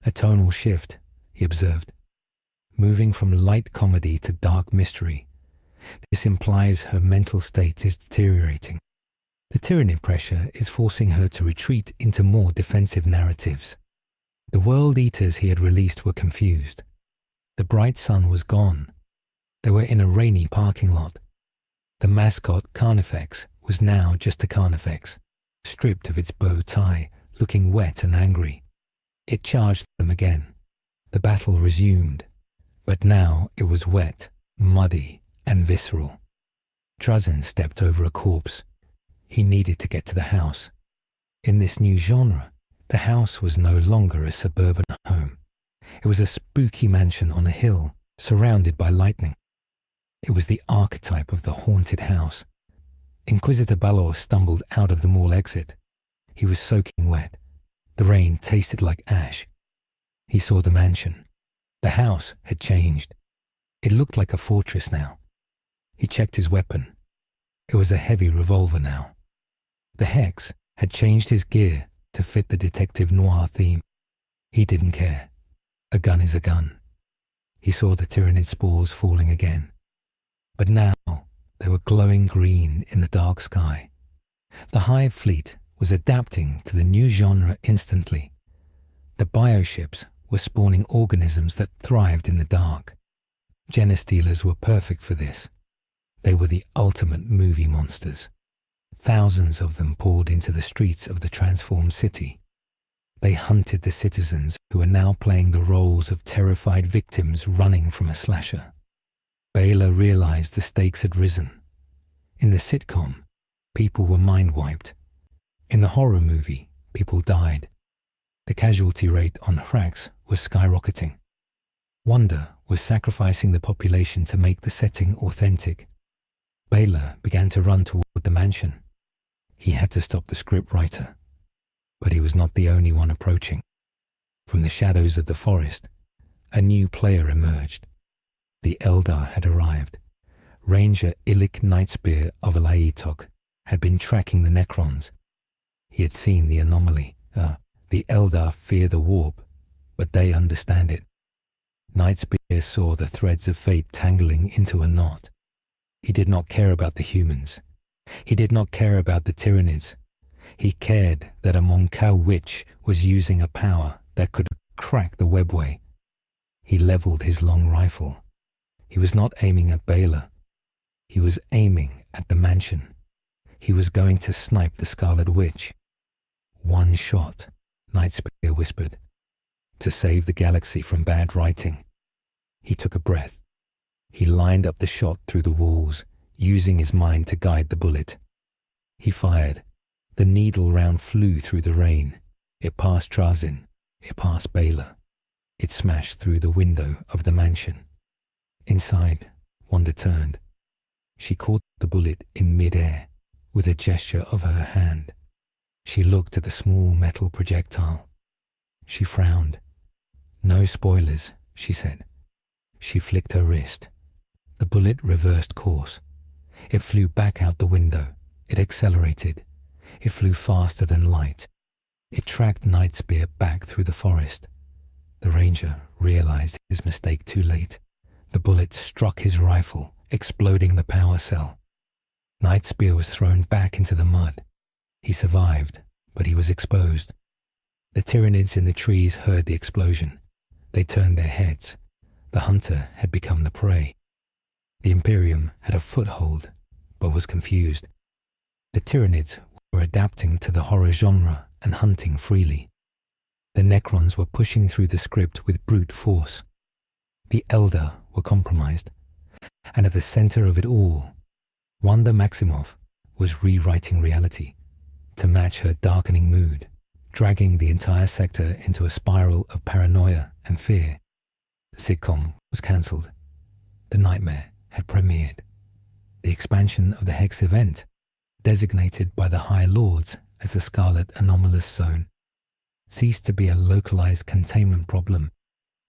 Speaker 1: A tonal shift, he observed. Moving from light comedy to dark mystery. This implies her mental state is deteriorating. The Tyranid pressure is forcing her to retreat into more defensive narratives. The world eaters he had released were confused. The bright sun was gone. They were in a rainy parking lot. The mascot Carnifex was now just a Carnifex, stripped of its bow tie, looking wet and angry. It charged them again. The battle resumed, but now it was wet, muddy, and visceral. Trazyn stepped over a corpse. He needed to get to the house. In this new genre, the house was no longer a suburban home. It was a spooky mansion on a hill, surrounded by lightning. It was the archetype of the haunted house. Inquisitor Balor stumbled out of the mall exit. He was soaking wet. The rain tasted like ash. He saw the mansion. The house had changed. It looked like a fortress now. He checked his weapon. It was a heavy revolver now. The HEX had changed his gear to fit the detective noir theme. He didn't care. A gun is a gun. He saw the Tyranid spores falling again. But now they were glowing green in the dark sky. The Hive fleet was adapting to the new genre instantly. The bioships were spawning organisms that thrived in the dark. Genestealers were perfect for this. They were the ultimate movie monsters. Thousands of them poured into the streets of the transformed city. They hunted the citizens who were now playing the roles of terrified victims running from a slasher. Baylor realized the stakes had risen. In the sitcom, people were mind-wiped. In the horror movie, people died. The casualty rate on HEX was skyrocketing. Wanda was sacrificing the population to make the setting authentic. Baylor began to run toward the mansion. He had to stop the scriptwriter. But he was not the only one approaching. From the shadows of the forest, a new player emerged. The Eldar had arrived. Ranger Illic Nightspear of Alaitok had been tracking the Necrons. He had seen the anomaly. The Eldar fear the warp, but they understand it. Nightspear saw the threads of fate tangling into a knot. He did not care about the humans. He did not care about the Tyranids. He cared that a Monkau witch was using a power that could crack the webway. He leveled his long rifle. He was not aiming at Baylor. He was aiming at the mansion. He was going to snipe the Scarlet Witch. One shot, Nightspear whispered, to save the galaxy from bad writing. He took a breath. He lined up the shot through the walls, using his mind to guide the bullet. He fired. The needle round flew through the rain. It passed Trazyn. It passed Baylor. It smashed through the window of the mansion. Inside, Wanda turned. She caught the bullet in mid-air with a gesture of her hand. She looked at the small metal projectile. She frowned. "No spoilers," she said. She flicked her wrist. The bullet reversed course. It flew back out the window. It accelerated. It flew faster than light. It tracked Nightspear back through the forest. The ranger realized his mistake too late. The bullet struck his rifle, exploding the power cell. Nightspear was thrown back into the mud. He survived, but he was exposed. The Tyranids in the trees heard the explosion. They turned their heads. The hunter had become the prey. The Imperium had a foothold, but was confused. The Tyranids were adapting to the horror genre and hunting freely. The Necrons were pushing through the script with brute force. The Eldar were compromised. And at the center of it all, Wanda Maximoff was rewriting reality to match her darkening mood, dragging the entire sector into a spiral of paranoia and fear. The sitcom was cancelled. The nightmare had premiered. The expansion of the HEX event, designated by the High Lords as the Scarlet Anomalous Zone, ceased to be a localized containment problem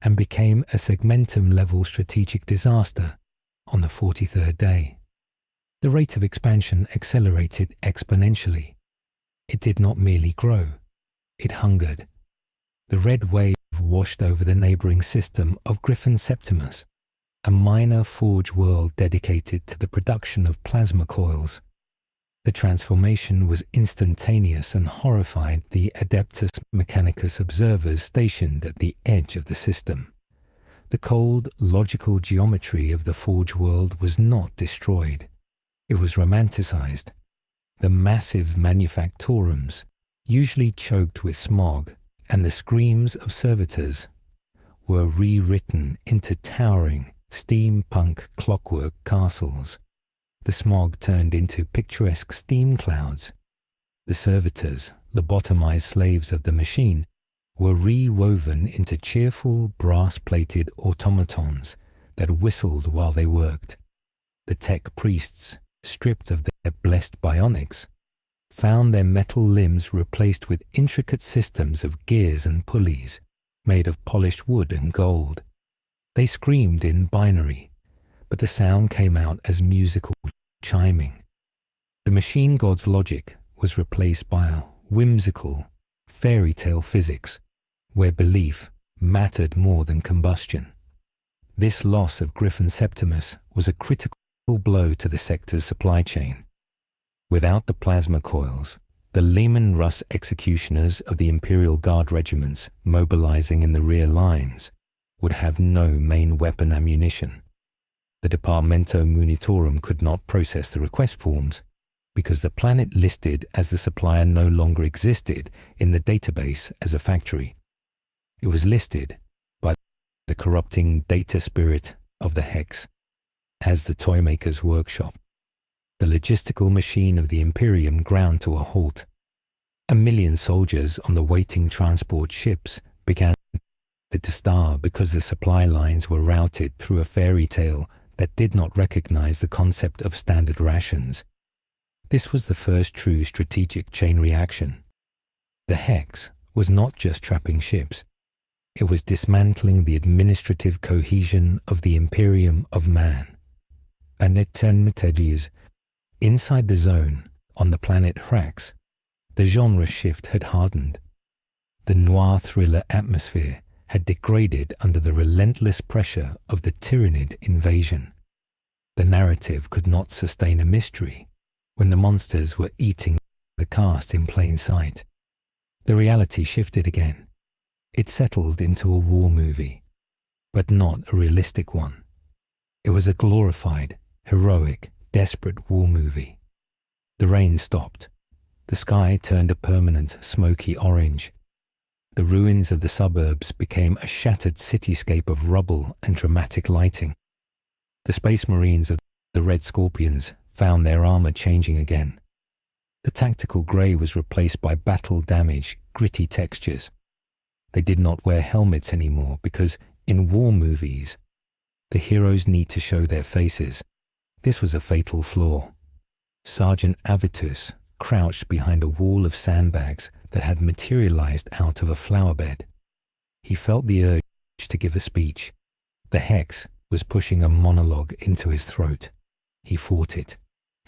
Speaker 1: and became a segmentum-level strategic disaster on the 43rd day. The rate of expansion accelerated exponentially. It did not merely grow, it hungered. The red wave washed over the neighboring system of Griffin Septimus, a minor forge world dedicated to the production of plasma coils. The transformation was instantaneous and horrified the Adeptus Mechanicus observers stationed at the edge of the system. The cold, logical geometry of the forge world was not destroyed. It was romanticized. The massive manufactorums, usually choked with smog, and the screams of servitors were rewritten into towering, steampunk clockwork castles. The smog turned into picturesque steam clouds. The servitors, lobotomized slaves of the machine, were rewoven into cheerful brass-plated automatons that whistled while they worked. The tech priests, stripped of their blessed bionics, found their metal limbs replaced with intricate systems of gears and pulleys made of polished wood and gold. They screamed in binary, but the sound came out as musical chiming. The machine god's logic was replaced by a whimsical fairy tale physics where belief mattered more than combustion. This loss of Griffin Septimus was a critical blow to the sector's supply chain. Without the plasma coils, the Lehman Russ executioners of the Imperial Guard regiments mobilizing in the rear lines would have no main weapon ammunition. The Departamento Munitorum could not process the request forms because the planet listed as the supplier no longer existed in the database as a factory. It was listed by the corrupting data spirit of the HEX as the Toymaker's workshop. The logistical machine of the Imperium ground to a halt. 1 million soldiers on the waiting transport ships began to starve because the supply lines were routed through a fairy tale that did not recognize the concept of standard rations. This was the first true strategic chain reaction. The HEX was not just trapping ships. It was dismantling the administrative cohesion of the Imperium of Man. And inside the zone, on the planet HEX, the genre shift had hardened. The noir thriller atmosphere had degraded under the relentless pressure of the Tyranid invasion. The narrative could not sustain a mystery when the monsters were eating the cast in plain sight. The reality shifted again. It settled into a war movie, but not a realistic one. It was a glorified, heroic, desperate war movie. The rain stopped. The sky turned a permanent, smoky orange. The ruins of the suburbs became a shattered cityscape of rubble and dramatic lighting. The Space Marines of the Red Scorpions found their armor changing again. The tactical grey was replaced by battle-damaged, gritty textures. They did not wear helmets anymore because, in war movies, the heroes need to show their faces. This was a fatal flaw. Sergeant Avitus crouched behind a wall of sandbags that had materialized out of a flower bed. He felt the urge to give a speech. The HEX was pushing a monologue into his throat. He fought it.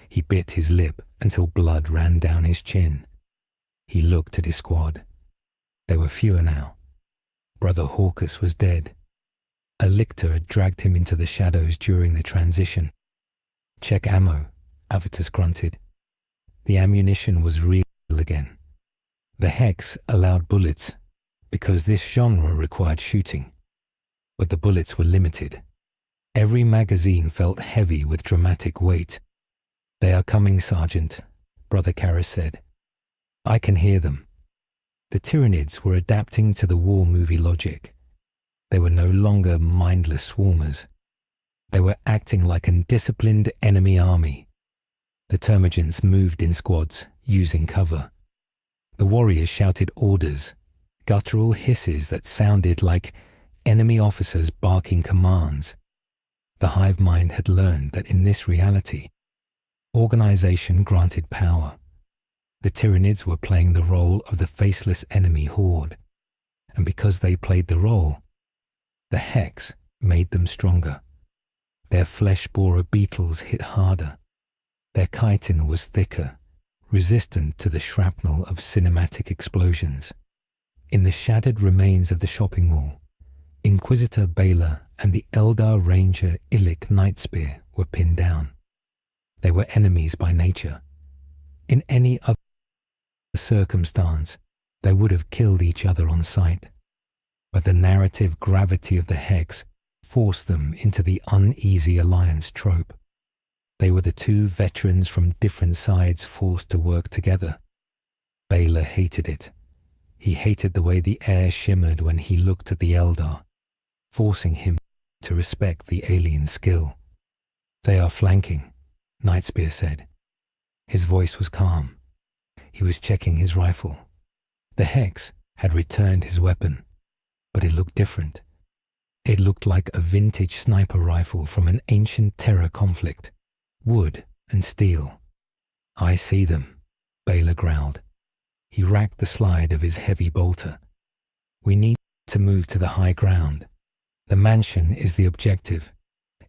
Speaker 1: He bit his lip until blood ran down his chin. He looked at his squad. They were fewer now. Brother Hawkus was dead. A lictor had dragged him into the shadows during the transition. "Check ammo," Avitus grunted. The ammunition was real again. The HEX allowed bullets because this genre required shooting. But the bullets were limited. Every magazine felt heavy with dramatic weight. "They are coming, Sergeant," Brother Karras said. "I can hear them." The Tyranids were adapting to the war movie logic. They were no longer mindless swarmers. They were acting like an undisciplined enemy army. The termagants moved in squads, using cover. The warriors shouted orders, guttural hisses that sounded like enemy officers barking commands. The hive mind had learned that in this reality, organization granted power. The Tyranids were playing the role of the faceless enemy horde, and because they played the role, the HEX made them stronger. Their flesh-borer beetles hit harder. Their chitin was thicker, resistant to the shrapnel of cinematic explosions. In the shattered remains of the shopping mall, Inquisitor Baylor and the Eldar Ranger Illic Nightspear were pinned down. They were enemies by nature. In any other circumstance, they would have killed each other on sight. But the narrative gravity of the HEX forced them into the uneasy alliance trope. They were the two veterans from different sides forced to work together. Baylor hated it. He hated the way the air shimmered when he looked at the Eldar, forcing him to respect the alien skill. "They are flanking," Nightspear said. His voice was calm. He was checking his rifle. The HEX had returned his weapon, but it looked different. It looked like a vintage sniper rifle from an ancient Terra conflict. Wood and steel. I see them, Baylor growled. He racked the slide of his heavy bolter. We need to move to the high ground. The mansion is the objective.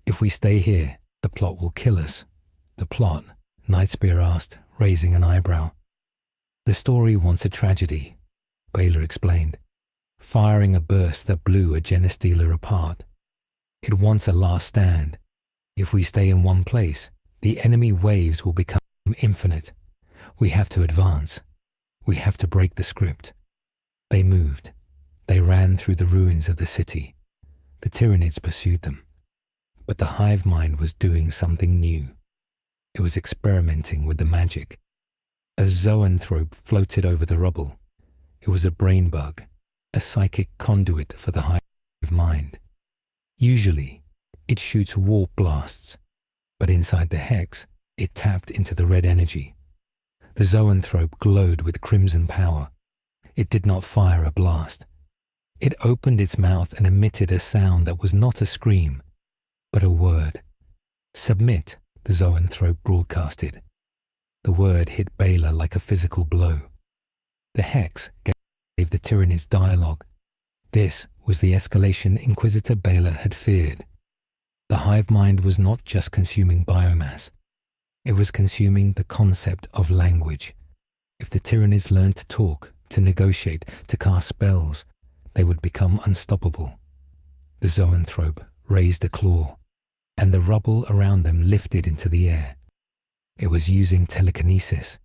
Speaker 1: If we stay here, the plot will kill us. The plot? Nightspear asked, raising an eyebrow. The story wants a tragedy, Baylor explained, firing a burst that blew a Genestealer apart. It wants a last stand. If we stay in one place, the enemy waves will become infinite. We have to advance. We have to break the script. They moved. They ran through the ruins of the city. The Tyranids pursued them. But the hive mind was doing something new. It was experimenting with the magic. A zoanthrope floated over the rubble. It was a brain bug, a psychic conduit for the hive mind. Usually, it shoots warp blasts, but inside the HEX, it tapped into the red energy. The zoanthrope glowed with crimson power. It did not fire a blast. It opened its mouth and emitted a sound that was not a scream, but a word. Submit, the zoanthrope broadcasted. The word hit Baylor like a physical blow. The HEX gave the Tyranids dialogue. This was the escalation Inquisitor Baylor had feared. The hive mind was not just consuming biomass. It was consuming the concept of language. If the Tyranids learned to talk, to negotiate, to cast spells, they would become unstoppable. The zoanthrope raised a claw, and the rubble around them lifted into the air. It was using telekinesis,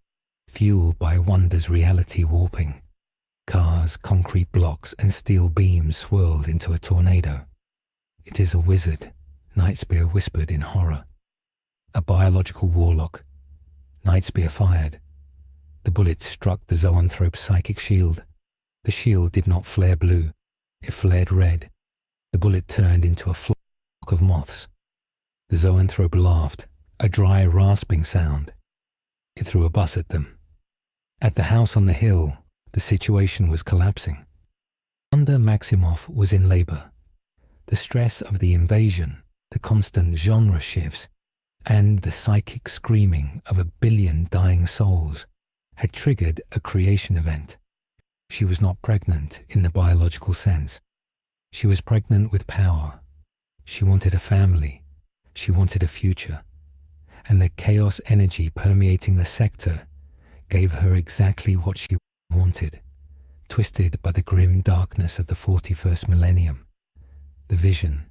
Speaker 1: fueled by Wanda's reality warping. Cars, concrete blocks, and steel beams swirled into a tornado. It is a wizard, Nightspear whispered in horror. A biological warlock. Nightspear fired. The bullet struck the zoanthrope's psychic shield. The shield did not flare blue. It flared red. The bullet turned into a flock of moths. The zoanthrope laughed, a dry, rasping sound. It threw a bus at them. At the house on the hill, the situation was collapsing. Wanda Maximoff was in labor. The stress of the invasion, the constant genre shifts, and the psychic screaming of 1 billion dying souls had triggered a creation event. She was not pregnant in the biological sense. She was pregnant with power. She wanted a family. She wanted a future. And the chaos energy permeating the sector gave her exactly what she wanted, twisted by the grim darkness of the 41st millennium. The Vision,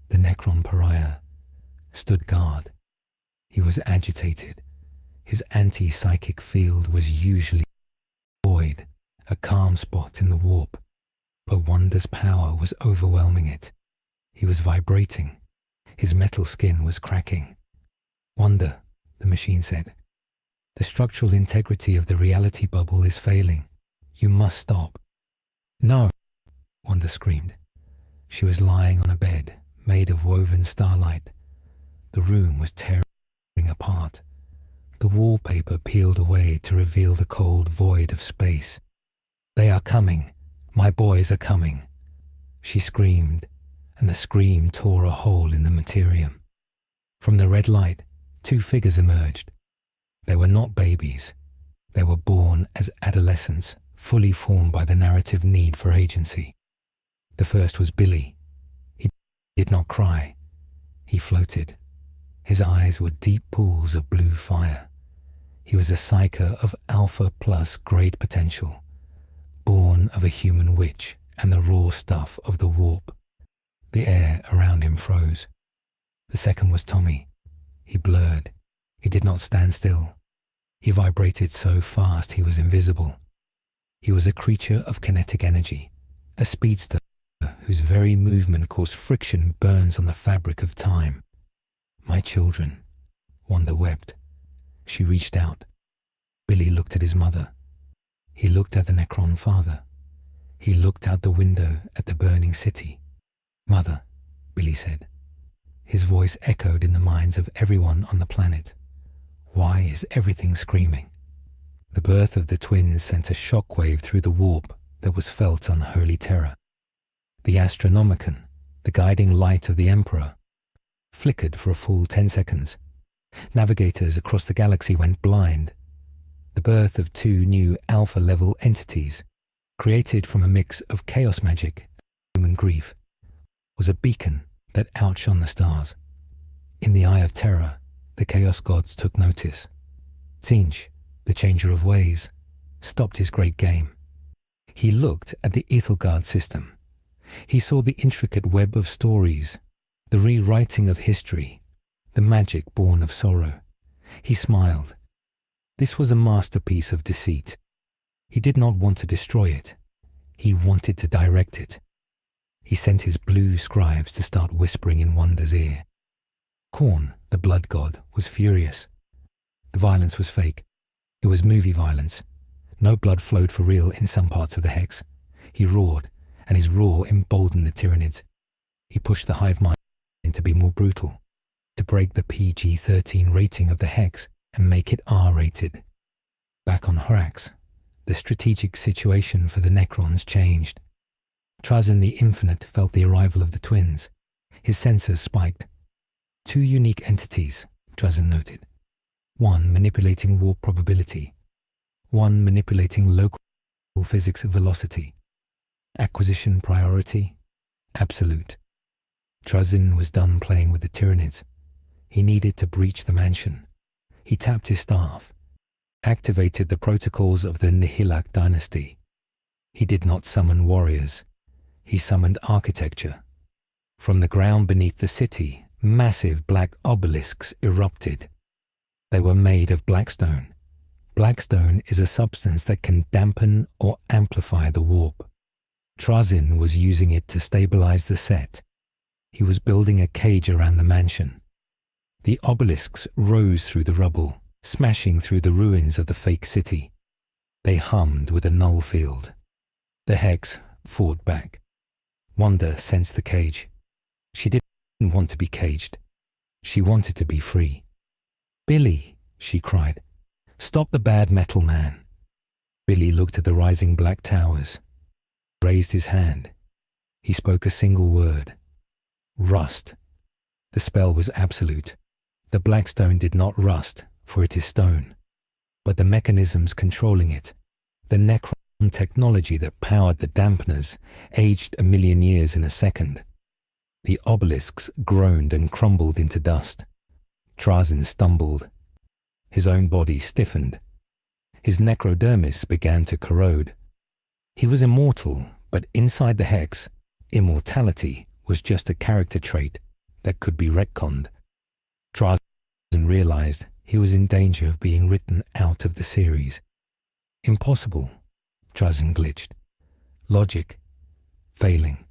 Speaker 1: the Necron pariah, stood guard. He was agitated. His anti-psychic field was usually void, a calm spot in the warp, but Wanda's power was overwhelming it. He was vibrating. His metal skin was cracking. Wanda, the machine said, the structural integrity of the reality bubble is failing. You must stop. No, Wanda screamed. She was lying on a bed made of woven starlight. The room was tearing apart. The wallpaper peeled away to reveal the cold void of space. They are coming. My boys are coming. She screamed, and the scream tore a hole in the materium. From the red light, 2 figures emerged. They were not babies. They were born as adolescents, fully formed by the narrative need for agency. The first was Billy. He did not cry. He floated. His eyes were deep pools of blue fire. He was a psyker of alpha plus great potential, born of a human witch and the raw stuff of the warp. The air around him froze. The second was Tommy. He blurred. He did not stand still. He vibrated so fast he was invisible. He was a creature of kinetic energy, a speedster whose very movement caused friction burns on the fabric of time. My children, Wanda wept. She reached out. Billy looked at his mother. He looked at the Necron father. He looked out the window at the burning city. Mother, Billy said. His voice echoed in the minds of everyone on the planet. Why is everything screaming? The birth of the twins sent a shockwave through the warp that was felt on Holy Terra. The Astronomicon, the guiding light of the Emperor, flickered for a full 10 seconds. Navigators across the galaxy went blind. The birth of two new alpha-level entities, created from a mix of chaos magic and human grief, was a beacon that outshone the stars. In the Eye of Terror, the Chaos Gods took notice. Tzeentch, the Changer of Ways, stopped his great game. He looked at the Ethelgard system. He saw the intricate web of stories, the rewriting of history, the magic born of sorrow. He smiled. This was a masterpiece of deceit. He did not want to destroy it. He wanted to direct it. He sent his blue scribes to start whispering in Wanda's ear. Khorne, the blood god, was furious. The violence was fake. It was movie violence. No blood flowed for real in some parts of the HEX. He roared, and his roar emboldened the Tyranids. He pushed the Hive mind to be more brutal, to break the PG-13 rating of the HEX and make it R-rated. Back on Hrax, the strategic situation for the Necrons changed. Trazyn the Infinite felt the arrival of the twins. His sensors spiked. Two unique entities, Trazyn noted. One manipulating warp probability. One manipulating local physics velocity. Acquisition priority, absolute. Trazyn was done playing with the Tyranids. He needed to breach the mansion. He tapped his staff, activated the protocols of the Nihilak dynasty. He did not summon warriors. He summoned architecture. From the ground beneath the city, massive black obelisks erupted. They were made of blackstone. Blackstone is a substance that can dampen or amplify the warp. Trazyn was using it to stabilize the set. He was building a cage around the mansion. The obelisks rose through the rubble, smashing through the ruins of the fake city. They hummed with a null field. The HEX fought back. Wanda sensed the cage. She didn't want to be caged. She wanted to be free. "Billy," she cried, "stop the bad metal man." Billy looked at the rising black towers, raised his hand. He spoke a single word. Rust. The spell was absolute. The blackstone did not rust, for it is stone. But the mechanisms controlling it, the Necron technology that powered the dampeners, aged 1,000,000 years in a second. The obelisks groaned and crumbled into dust. Trazyn stumbled. His own body stiffened. His necrodermis began to corrode. He was immortal, but inside the HEX, immortality was just a character trait that could be retconned. Trazyn realized he was in danger of being written out of the series. Impossible, Trazyn glitched. Logic, failing.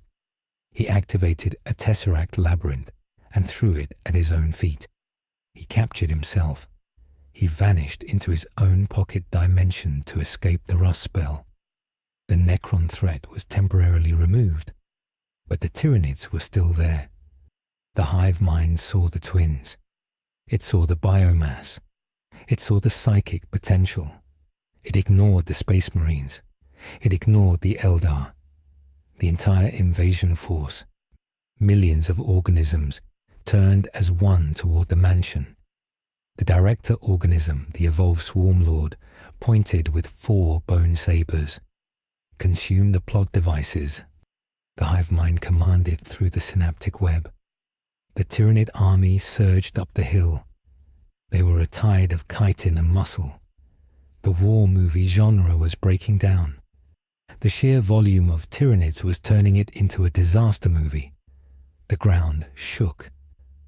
Speaker 1: He activated a tesseract labyrinth and threw it at his own feet. He captured himself. He vanished into his own pocket dimension to escape the rust spell. The Necron threat was temporarily removed, but the Tyranids were still there. The hive mind saw the twins. It saw the biomass. It saw the psychic potential. It ignored the Space Marines. It ignored the Eldar. The entire invasion force, millions of organisms, turned as one toward the mansion. The director organism, the evolved Swarm Lord, pointed with 4 bone sabers. Consume the plot devices, the hive mind commanded through the synaptic web. The Tyranid army surged up the hill. They were a tide of chitin and muscle. The war movie genre was breaking down. The sheer volume of Tyranids was turning it into a disaster movie. The ground shook.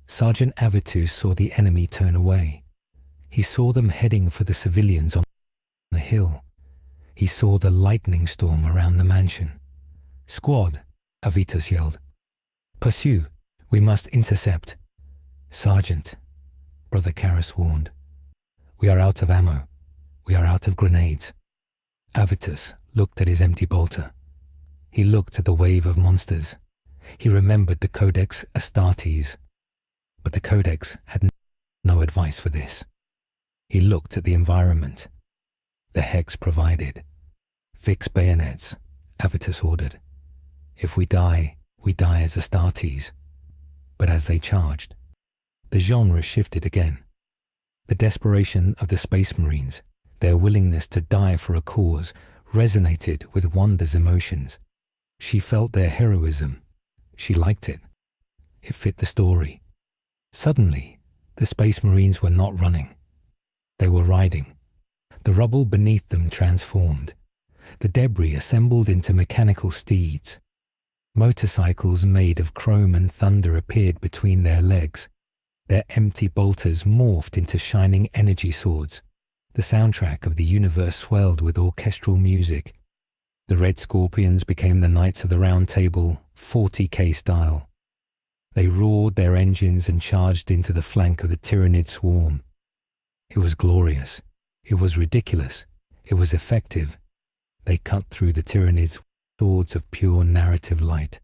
Speaker 1: Sergeant Avitus saw the enemy turn away. He saw them heading for the civilians on the hill. He saw the lightning storm around the mansion. "Squad," Avitus yelled. "Pursue. We must intercept." "Sergeant," Brother Karras warned. "We are out of ammo. We are out of grenades." Avitus looked at his empty bolter. He looked at the wave of monsters. He remembered the Codex Astartes. But the Codex had no advice for this. He looked at the environment. The HEX provided. "Fix bayonets," Avitus ordered. "If we die as Astartes." But as they charged, the genre shifted again. desperation of the Space Marines, their willingness to die for a cause, resonated with Wanda's emotions. She felt their heroism. She liked it. It fit the story. Suddenly, the Space Marines were not running. They were riding. The rubble beneath them transformed. The debris assembled into mechanical steeds. Motorcycles made of chrome and thunder appeared between their legs. Their empty bolters morphed into shining energy swords. The soundtrack of the universe swelled with orchestral music. The Red Scorpions became the Knights of the Round Table, 40K style. They roared their engines and charged into the flank of the Tyranid swarm. It was glorious. It was ridiculous. It was effective. They cut through the Tyranids with swords of pure narrative light.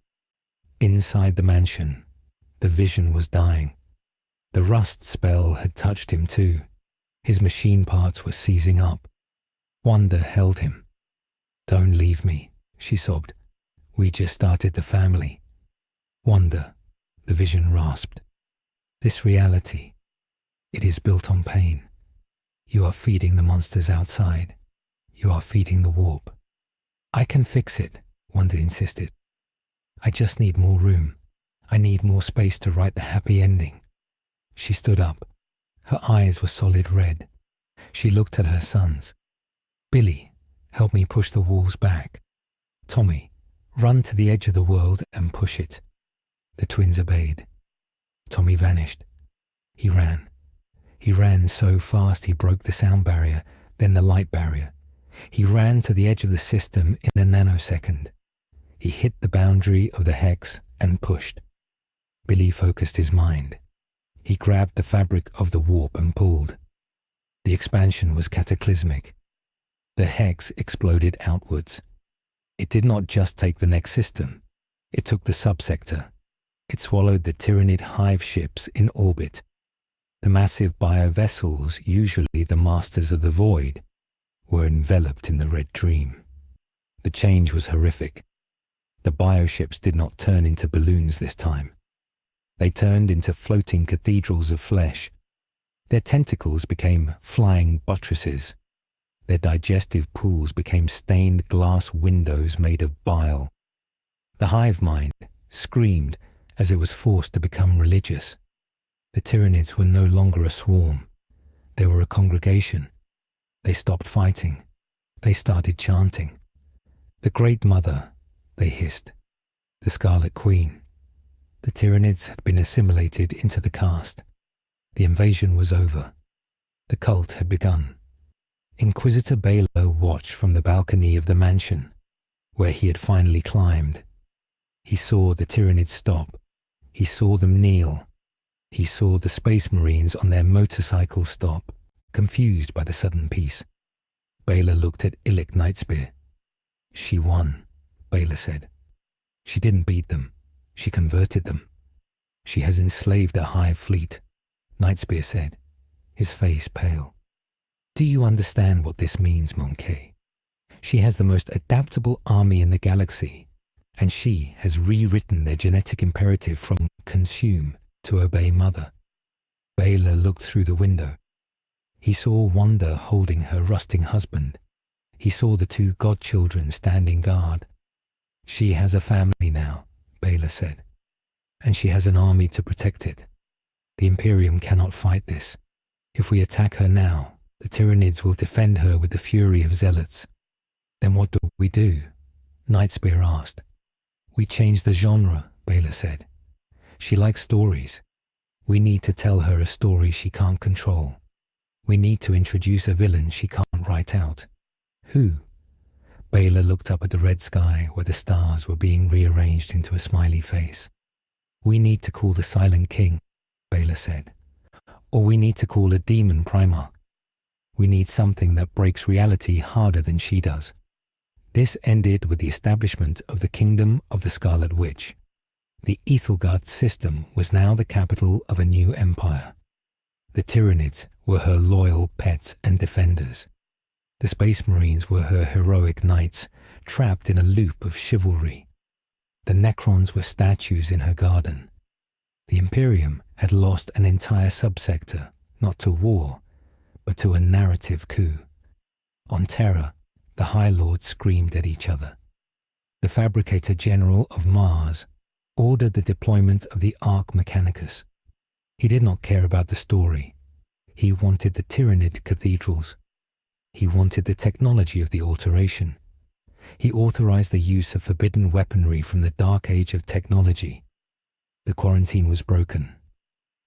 Speaker 1: Inside the mansion, the vision was dying. The rust spell had touched him too. His machine parts were seizing up. Wanda held him. "Don't leave me," she sobbed. "We just started the family." "Wanda," the vision rasped. "This reality, it is built on pain. You are feeding the monsters outside. You are feeding the warp." "I can fix it," Wanda insisted. "I just need more room. I need more space to write the happy ending." She stood up. Her eyes were solid red. She looked at her sons. "Billy, help me push the walls back. Tommy, run to the edge of the world and push it." The twins obeyed. Tommy vanished. He ran. He ran so fast he broke the sound barrier, then the light barrier. He ran to the edge of the system in a nanosecond. He hit the boundary of the HEX and pushed. Billy focused his mind. He grabbed the fabric of the warp and pulled. The expansion was cataclysmic. The HEX exploded outwards. It did not just take the next system. It took the subsector. It swallowed the Tyranid Hive ships in orbit. The massive biovessels, usually the masters of the void, were enveloped in the red dream. The change was horrific. The bioships did not turn into balloons this time. They turned into floating cathedrals of flesh. Their tentacles became flying buttresses. Their digestive pools became stained glass windows made of bile. The hive mind screamed as it was forced to become religious. The Tyranids were no longer a swarm. They were a congregation. They stopped fighting. They started chanting. "The Great Mother," they hissed. "The Scarlet Queen." The Tyranids had been assimilated into the caste. The invasion was over. The cult had begun. Inquisitor Baylor watched from the balcony of the mansion, where he had finally climbed. He saw the Tyranids stop. He saw them kneel. He saw the Space Marines on their motorcycles stop, confused by the sudden peace. Baylor looked at Illic Nightspear. "She won," Baylor said. "She didn't beat them. She converted them. She has enslaved a hive fleet," Nightspear said, his face pale. "Do you understand what this means, Monkey? She has the most adaptable army in the galaxy, and she has rewritten their genetic imperative from consume to obey mother." Baylor looked through the window. He saw Wanda holding her rusting husband. He saw the two godchildren standing guard. "She has a family now," Baylor said, "and she has an army to protect it. The Imperium cannot fight this. If we attack her now, the Tyranids will defend her with the fury of zealots." "Then what do we do?" Nightspear asked. "We change the genre," Baylor said. "She likes stories. We need to tell her a story she can't control. We need to introduce a villain she can't write out." "Who?" Baylor looked up at the red sky where the stars were being rearranged into a smiley face. "We need to call the Silent King," Baylor said. "Or we need to call a demon Primarch. We need something that breaks reality harder than she does." This ended with the establishment of the Kingdom of the Scarlet Witch. The Ethelgard system was now the capital of a new empire. The Tyranids were her loyal pets and defenders. The Space Marines were her heroic knights, trapped in a loop of chivalry. The Necrons were statues in her garden. The Imperium had lost an entire subsector, not to war, but to a narrative coup. On Terra, the High Lords screamed at each other. The Fabricator General of Mars ordered the deployment of the Arch Mechanicus. He did not care about the story. He wanted the Tyranid cathedrals. He wanted the technology of the alteration. He authorized the use of forbidden weaponry from the dark age of technology. The quarantine was broken.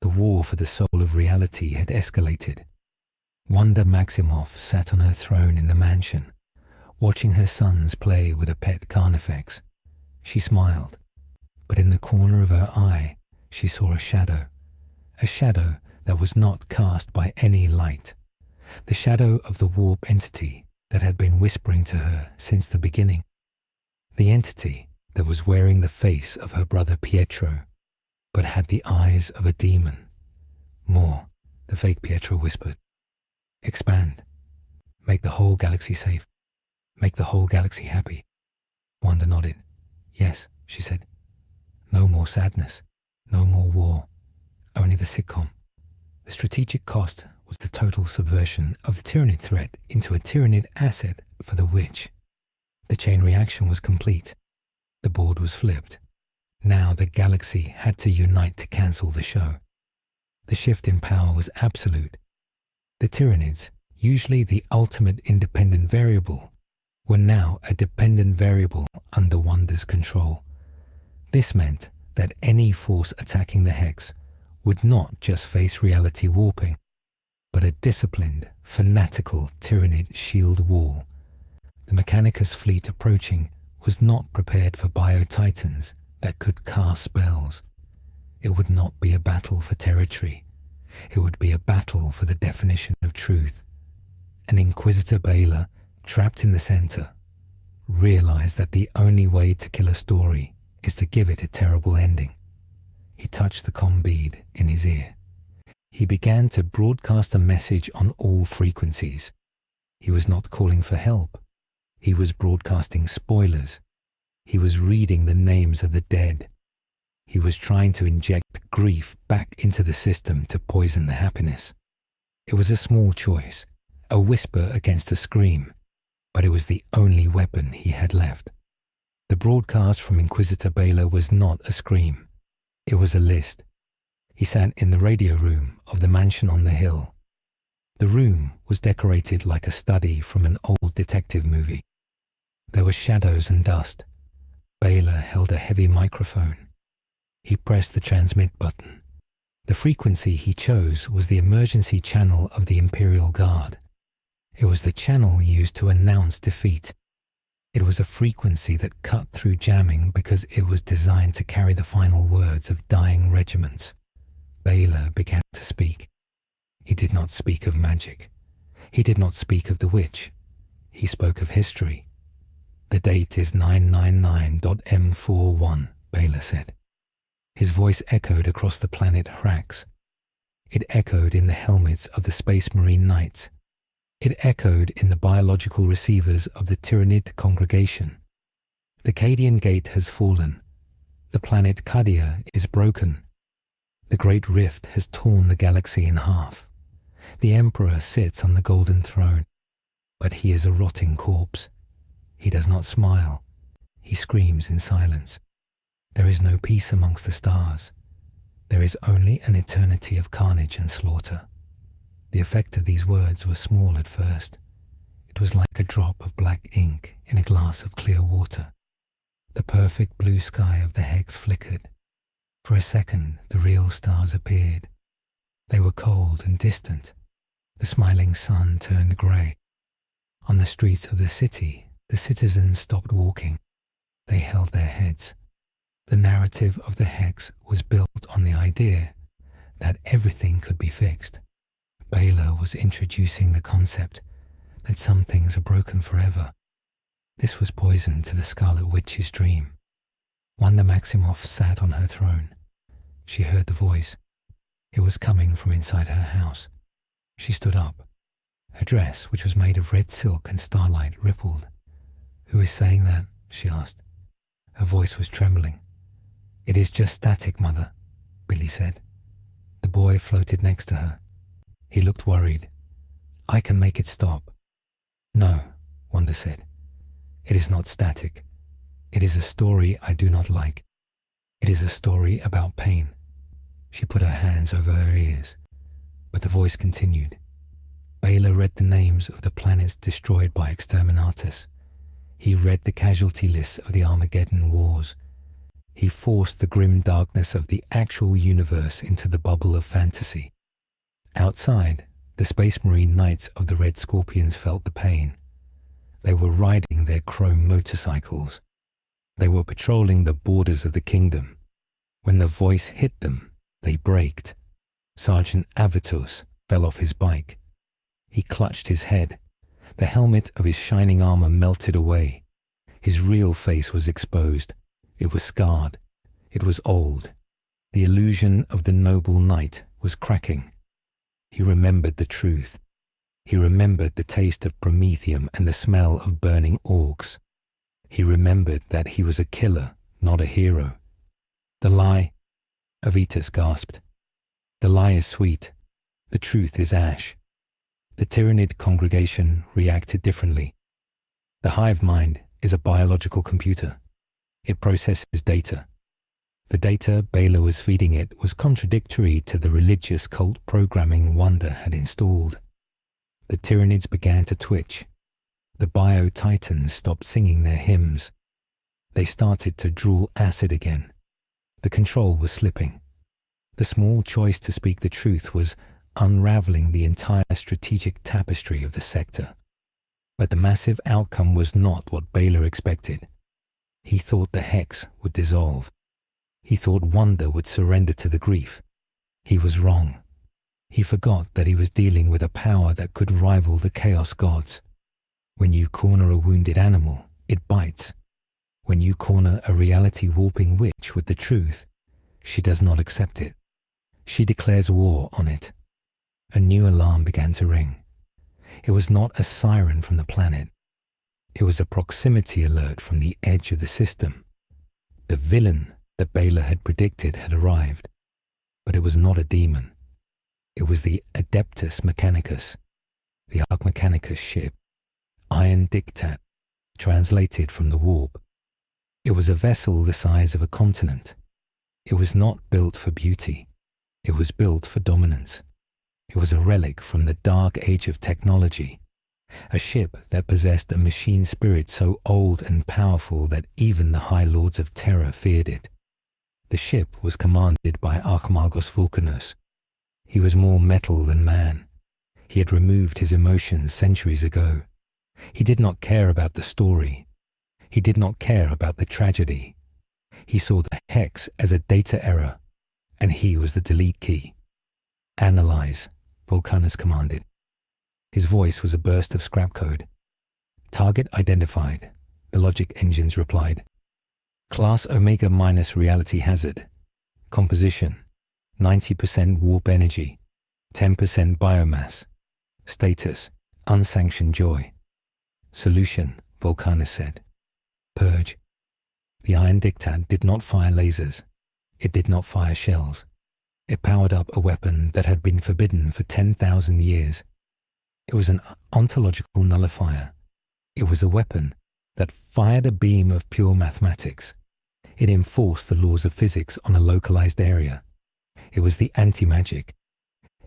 Speaker 1: The war for the soul of reality had escalated. Wanda Maximoff sat on her throne in the mansion, watching her sons play with a pet carnifex. She smiled, but in the corner of her eye she saw a shadow that was not cast by any light, the shadow of the warp entity that had been whispering to her since the beginning, the entity that was wearing the face of her brother Pietro, but had the eyes of a demon. More, the fake Pietro whispered. Expand. Make the whole galaxy safe. Make the whole galaxy happy. Wanda nodded. Yes, she said. No more sadness. No more war. Only the sitcom. The strategic cost was the total subversion of the Tyranid threat into a Tyranid asset for the Witch. The chain reaction was complete. The board was flipped. Now the galaxy had to unite to cancel the show. The shift in power was absolute. The Tyranids, usually the ultimate independent variable, were now a dependent variable under Wanda's control. This meant that any force attacking the HEX would not just face reality warping, but a disciplined, fanatical Tyranid shield wall. The Mechanicus fleet approaching was not prepared for bio-titans that could cast spells. It would not be a battle for territory. It would be a battle for the definition of truth. And Inquisitor Baylor, trapped in the center, realized that the only way to kill a story is to give it a terrible ending. He touched the comm bead in his ear. He began to broadcast a message on all frequencies. He was not calling for help. He was broadcasting spoilers. He was reading the names of the dead. He was trying to inject grief back into the system to poison the happiness. It was a small choice, a whisper against a scream, but it was the only weapon he had left. The broadcast from Inquisitor Baylor was not a scream. It was a list. He sat in the radio room of the mansion on the hill. The room was decorated like a study from an old detective movie. There were shadows and dust. Baylor held a heavy microphone. He pressed the transmit button. The frequency he chose was the emergency channel of the Imperial Guard. It was the channel used to announce defeat. It was a frequency that cut through jamming because it was designed to carry the final words of dying regiments. Baylor began to speak. He did not speak of magic. He did not speak of the witch. He spoke of history. The date is 999.M41, Baylor said. His voice echoed across the planet HEX. It echoed in the helmets of the Space Marine Knights. It echoed in the biological receivers of the Tyranid congregation. The Cadian Gate has fallen. The planet Cadia is broken. The Great Rift has torn the galaxy in half. The Emperor sits on the golden throne, but he is a rotting corpse. He does not smile. He screams in silence. There is no peace amongst the stars. There is only an eternity of carnage and slaughter. The effect of these words was small at first. It was like a drop of black ink in a glass of clear water. The perfect blue sky of the HEX flickered. For a second, the real stars appeared. They were cold and distant. The smiling sun turned grey. On the streets of the city, the citizens stopped walking. They held their heads. The narrative of the HEX was built on the idea that everything could be fixed. Baylor was introducing the concept that some things are broken forever. This was poison to the Scarlet Witch's dream. Wanda Maximoff sat on her throne. She heard the voice. It was coming from inside her house. She stood up. Her dress, which was made of red silk and starlight, rippled. "Who is saying that?" she asked. Her voice was trembling. "It is just static, Mother," Billy said. The boy floated next to her. He looked worried. I can make it stop." "No," Wanda said. "It is not static. It is a story I do not like. It is a story about pain." She put her hands over her ears, but the voice continued. Baylor read the names of the planets destroyed by Exterminatus. He read the casualty lists of the Armageddon Wars. He forced the grim darkness of the actual universe into the bubble of fantasy. Outside, the Space Marine Knights of the Red Scorpions felt the pain. They were riding their chrome motorcycles. They were patrolling the borders of the kingdom. When the voice hit them, they braked. Sergeant Avitus fell off his bike. He clutched his head. The helmet of his shining armor melted away. His real face was exposed. It was scarred. It was old. The illusion of the noble knight was cracking. He remembered the truth. He remembered the taste of promethium and the smell of burning orcs. He remembered that he was a killer, not a hero. "The lie," Avitus gasped. "The lie is sweet. The truth is ash." The Tyranid congregation reacted differently. The hive mind is a biological computer. It processes data. The data Baylor was feeding it was contradictory to the religious cult programming Wanda had installed. The Tyranids began to twitch. The bio-titans stopped singing their hymns. They started to drool acid again. The control was slipping. The small choice to speak the truth was unraveling the entire strategic tapestry of the sector. But the massive outcome was not what Baylor expected. He thought the HEX would dissolve. He thought Wanda would surrender to the grief. He was wrong. He forgot that he was dealing with a power that could rival the Chaos Gods. When you corner a wounded animal, it bites. When you corner a reality-warping witch with the truth, she does not accept it. She declares war on it. A new alarm began to ring. It was not a siren from the planet. It was a proximity alert from the edge of the system. The villain that Baylor had predicted had arrived, but it was not a demon. It was the Adeptus Mechanicus, the Arch Mechanicus ship, Iron Diktat, translated from the warp. It was a vessel the size of a continent. It was not built for beauty. It was built for dominance. It was a relic from the dark age of technology, a ship that possessed a machine spirit so old and powerful that even the High Lords of Terra feared it. The ship was commanded by Archimagos Vulcanus. He was more metal than man. He had removed his emotions centuries ago. He did not care about the story. He did not care about the tragedy. He saw the HEX as a data error, and he was the delete key. "Analyze," Vulcanus commanded. His voice was a burst of scrap code. "Target identified," the logic engines replied. "Class Omega minus reality hazard. Composition, 90% warp energy, 10% biomass. Status, unsanctioned joy." "Solution," Vulcanus said. "Purge." The Iron Diktat did not fire lasers. It did not fire shells. It powered up a weapon that had been forbidden for 10,000 years. It was an ontological nullifier. It was a weapon that fired a beam of pure mathematics. It enforced the laws of physics on a localized area. It was the anti-magic.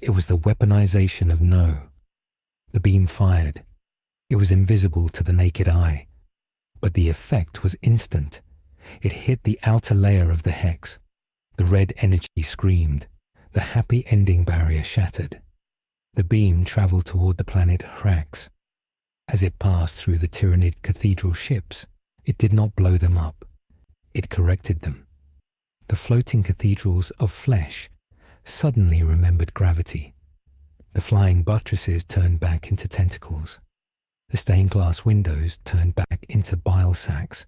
Speaker 1: It was the weaponization of no. The beam fired. It was invisible to the naked eye, but the effect was instant. It hit the outer layer of the HEX. The red energy screamed. The happy ending barrier shattered. The beam traveled toward the planet HEX. As it passed through the Tyranid cathedral ships, it did not blow them up. It corrected them. The floating cathedrals of flesh suddenly remembered gravity. The flying buttresses turned back into tentacles. The stained glass windows turned back into bile sacs.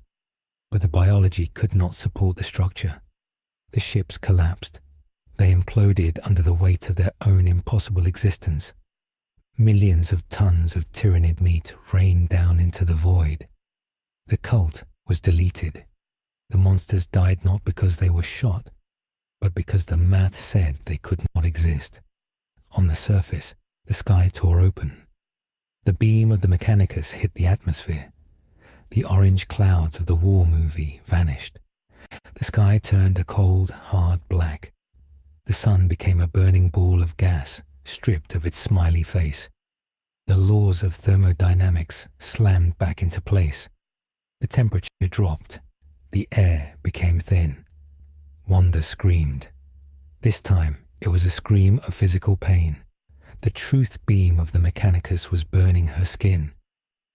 Speaker 1: But the biology could not support the structure. The ships collapsed. They imploded under the weight of their own impossible existence. Millions of tons of Tyranid meat rained down into the void. The cult was deleted. The monsters died not because they were shot, but because the math said they could not exist. On the surface, the sky tore open. The beam of the Mechanicus hit the atmosphere. The orange clouds of the war movie vanished. The sky turned a cold, hard black. The sun became a burning ball of gas, stripped of its smiley face. The laws of thermodynamics slammed back into place. The temperature dropped. The air became thin. Wanda screamed. This time, it was a scream of physical pain. The truth beam of the Mechanicus was burning her skin.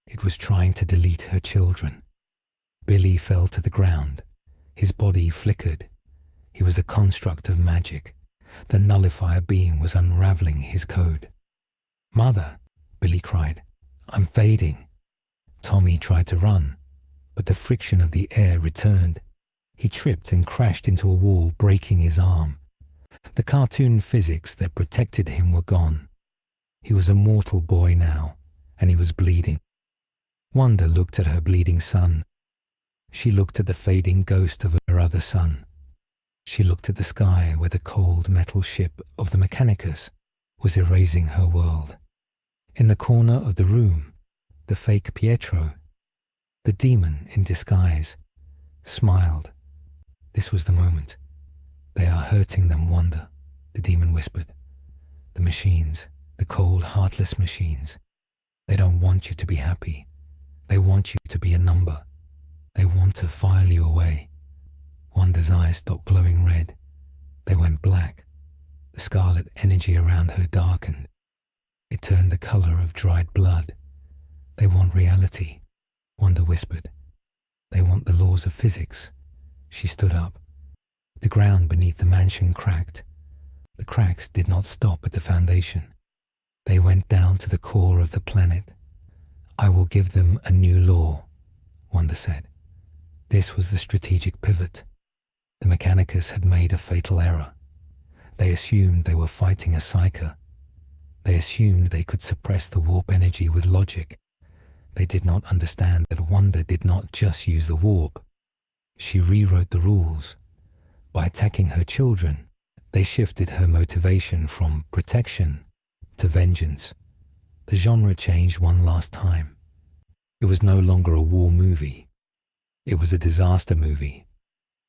Speaker 1: It was trying to delete her children. Billy fell to the ground. His body flickered. He was a construct of magic. The nullifier beam was unraveling his code. "Mother," Billy cried, "I'm fading." Tommy tried to run, but the friction of the air returned. He tripped and crashed into a wall, breaking his arm. The cartoon physics that protected him were gone. He was a mortal boy now, and he was bleeding. Wanda looked at her bleeding son. She looked at the fading ghost of her other son. She looked at the sky where the cold metal ship of the Mechanicus was erasing her world. In the corner of the room, the fake Pietro, the demon in disguise, smiled. This was the moment. "They are hurting them, Wanda," the demon whispered. "The machines, the cold, heartless machines. They don't want you to be happy. They want you to be a number. They want to file you away." Wanda's eyes stopped glowing red. They went black. The scarlet energy around her darkened. It turned the color of dried blood. "They want reality," Wanda whispered. "They want the laws of physics." She stood up. The ground beneath the mansion cracked. The cracks did not stop at the foundation. They went down to the core of the planet. "I will give them a new law," Wanda said. This was the strategic pivot. The Mechanicus had made a fatal error. They assumed they were fighting a psyker. They assumed they could suppress the warp energy with logic. They did not understand that Wanda did not just use the warp. She rewrote the rules. By attacking her children, they shifted her motivation from protection to vengeance. The genre changed one last time. It was no longer a war movie. It was a disaster movie.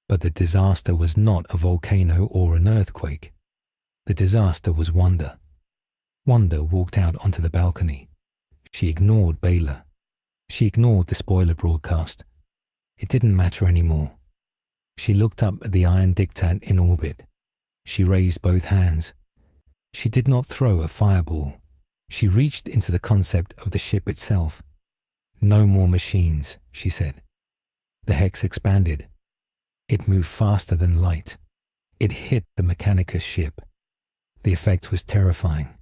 Speaker 1: But the disaster was not a volcano or an earthquake. The disaster was Wanda. Wanda walked out onto the balcony. She ignored Baylor. She ignored the spoiler broadcast. It didn't matter anymore. She looked up at the iron diktat in orbit. She raised both hands. She did not throw a fireball. She reached into the concept of the ship itself. "No more machines," she said. The HEX expanded. It moved faster than light. It hit the Mechanicus ship. The effect was terrifying.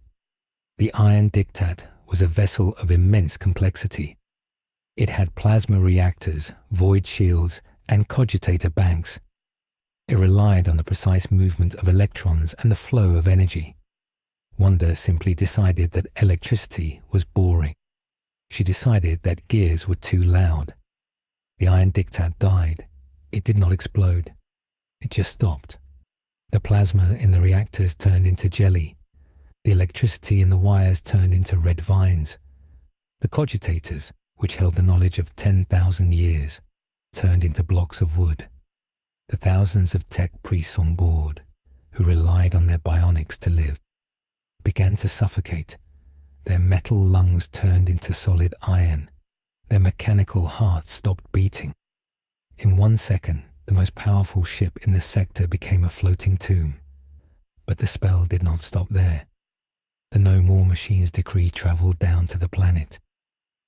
Speaker 1: The iron diktat was a vessel of immense complexity. It had plasma reactors, void shields, and cogitator banks. It relied on the precise movement of electrons and the flow of energy. Wanda simply decided that electricity was boring. She decided that gears were too loud. The iron diktat died. It did not explode. It just stopped. The plasma in the reactors turned into jelly. The electricity in the wires turned into red vines. The cogitators, which held the knowledge of 10,000 years, turned into blocks of wood. The thousands of tech priests on board, who relied on their bionics to live, began to suffocate. Their metal lungs turned into solid iron. Their mechanical hearts stopped beating. In 1 second, the most powerful ship in the sector became a floating tomb. But the spell did not stop there. The No More Machines decree traveled down to the planet.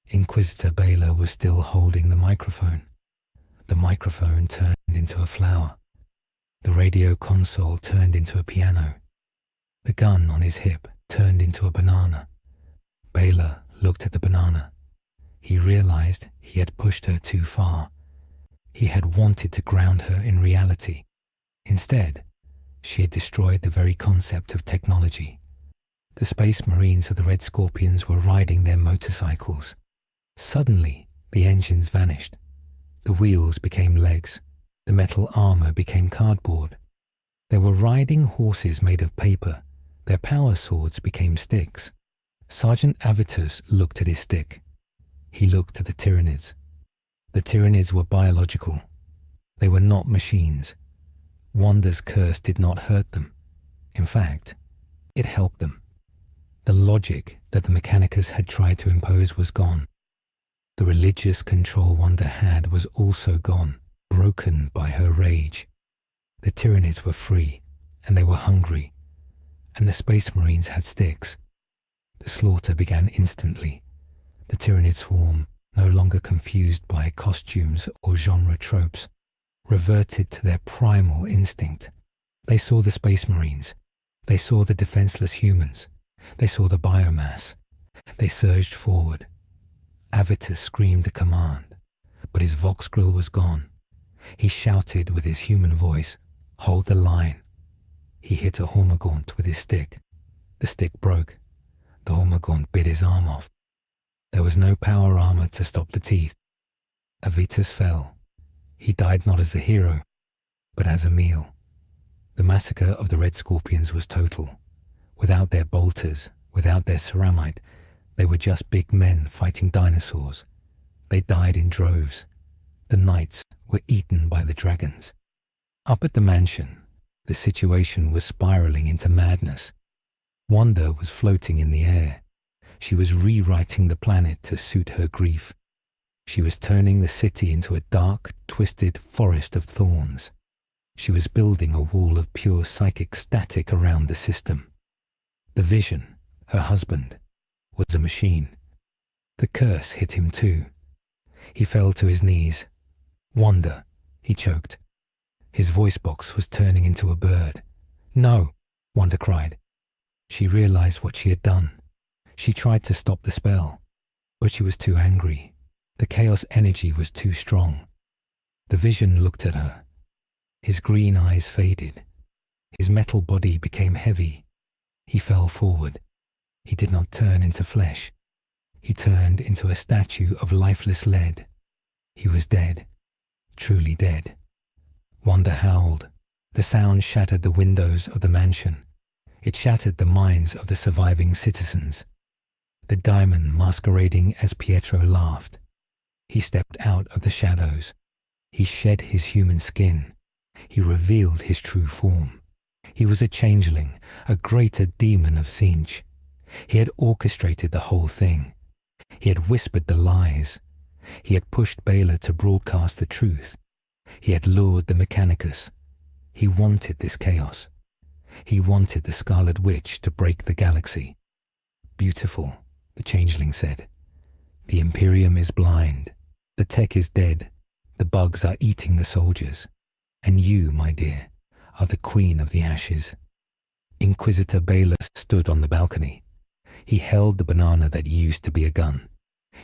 Speaker 1: Inquisitor Baylor was still holding the microphone. The microphone turned into a flower. The radio console turned into a piano. The gun on his hip turned into a banana. Baylor looked at the banana. He realized he had pushed her too far. He had wanted to ground her in reality. Instead, she had destroyed the very concept of technology. The Space Marines of the Red Scorpions were riding their motorcycles. Suddenly, the engines vanished. The wheels became legs. The metal armor became cardboard. They were riding horses made of paper. Their power swords became sticks. Sergeant Avitus looked at his stick. He looked at the Tyranids. The Tyranids were biological. They were not machines. Wanda's curse did not hurt them. In fact, it helped them. The logic that the Mechanicus had tried to impose was gone. The religious control Wanda had was also gone, broken by her rage. The Tyranids were free, and they were hungry, and the Space Marines had sticks. The slaughter began instantly. The Tyranid swarm, no longer confused by costumes or genre tropes, reverted to their primal instinct. They saw the Space Marines. They saw the defenseless humans. They saw the biomass. They surged forward. Avitus screamed a command, but his vox grill was gone. He shouted with his human voice, "Hold the line." He hit a Hormagaunt with his stick. The stick broke. The Hormagaunt bit his arm off. There was no power armor to stop the teeth. Avitus fell. He died not as a hero, but as a meal. The massacre of the Red Scorpions was total. Without their bolters, without their ceramite, they were just big men fighting dinosaurs. They died in droves. The knights were eaten by the dragons. Up at the mansion, the situation was spiraling into madness. Wanda was floating in the air. She was rewriting the planet to suit her grief. She was turning the city into a dark, twisted forest of thorns. She was building a wall of pure psychic static around the system. The Vision, her husband, was a machine. The curse hit him too. He fell to his knees. "Wanda," he choked. His voice box was turning into a bird. "No," Wanda cried. She realized what she had done. She tried to stop the spell, but she was too angry. The chaos energy was too strong. The Vision looked at her. His green eyes faded. His metal body became heavy. He fell forward. He did not turn into flesh. He turned into a statue of lifeless lead. He was dead, truly dead. Wanda howled. The sound shattered the windows of the mansion. It shattered the minds of the surviving citizens. The diamond masquerading as Pietro laughed. He stepped out of the shadows. He shed his human skin. He revealed his true form. He was a changeling, a greater demon of Tzeentch. He had orchestrated the whole thing. He had whispered the lies. He had pushed Baylor to broadcast the truth. He had lured the Mechanicus. He wanted this chaos. He wanted the Scarlet Witch to break the galaxy. "Beautiful," the changeling said. "The Imperium is blind. The tech is dead. The bugs are eating the soldiers. And you, my dear, are the queen of the ashes." Inquisitor Baylor stood on the balcony. He held the banana that used to be a gun.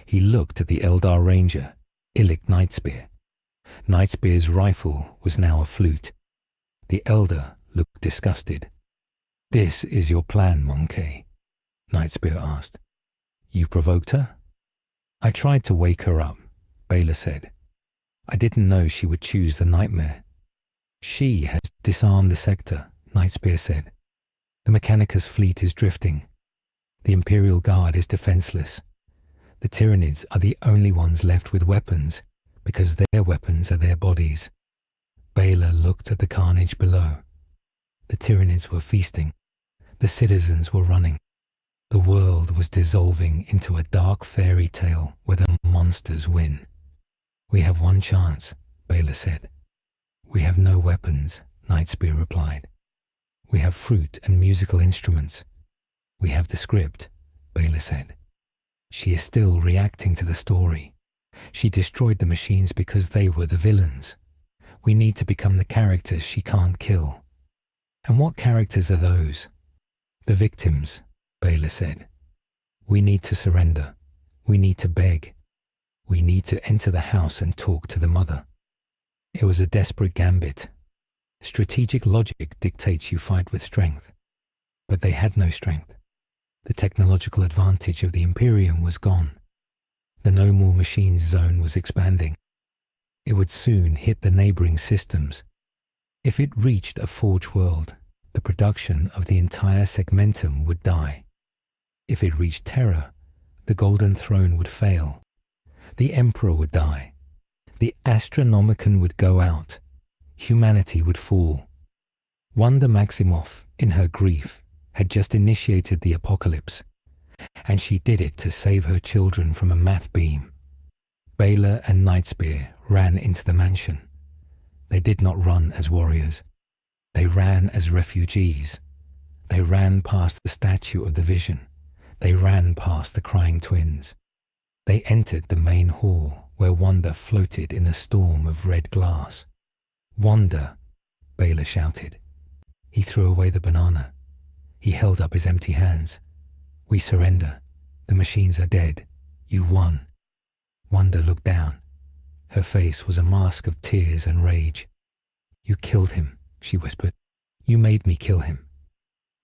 Speaker 1: He looked at the Eldar Ranger, Illic Nightspear. Nightspear's rifle was now a flute. The Elder looked disgusted. "This is your plan, Monkey?" Nightspear asked. "You provoked her?" "I tried to wake her up," Baylor said. "I didn't know she would choose the nightmare." "She has disarmed the sector," Nightspear said. "The Mechanicus fleet is drifting. The Imperial Guard is defenseless. The Tyranids are the only ones left with weapons, because their weapons are their bodies." Baylor looked at the carnage below. The Tyranids were feasting. The citizens were running. The world was dissolving into a dark fairy tale where the monsters win. "We have one chance," Baylor said. "We have no weapons," Nightspear replied. "We have fruit and musical instruments. We have the script," Baylor said. "She is still reacting to the story. She destroyed the machines because they were the villains. We need to become the characters she can't kill." "And what characters are those?" "The victims," Baylor said. "We need to surrender. We need to beg. We need to enter the house and talk to the mother." It was a desperate gambit. Strategic logic dictates you fight with strength. But they had no strength. The technological advantage of the Imperium was gone. The No More Machines zone was expanding. It would soon hit the neighboring systems. If it reached a forge world, the production of the entire segmentum would die. If it reached Terra, the Golden Throne would fail. The Emperor would die. The Astronomicon would go out. Humanity would fall. Wanda Maximoff, in her grief, had just initiated the apocalypse, and she did it to save her children from a math beam. Baylor and Nightspear ran into the mansion. They did not run as warriors. They ran as refugees. They ran past the statue of the Vision. They ran past the crying twins. They entered the main hall where Wanda floated in a storm of red glass. "Wanda!" Baylor shouted. He threw away the banana. He held up his empty hands. "We surrender. The machines are dead. You won." Wanda looked down. Her face was a mask of tears and rage. "You killed him," she whispered. "You made me kill him."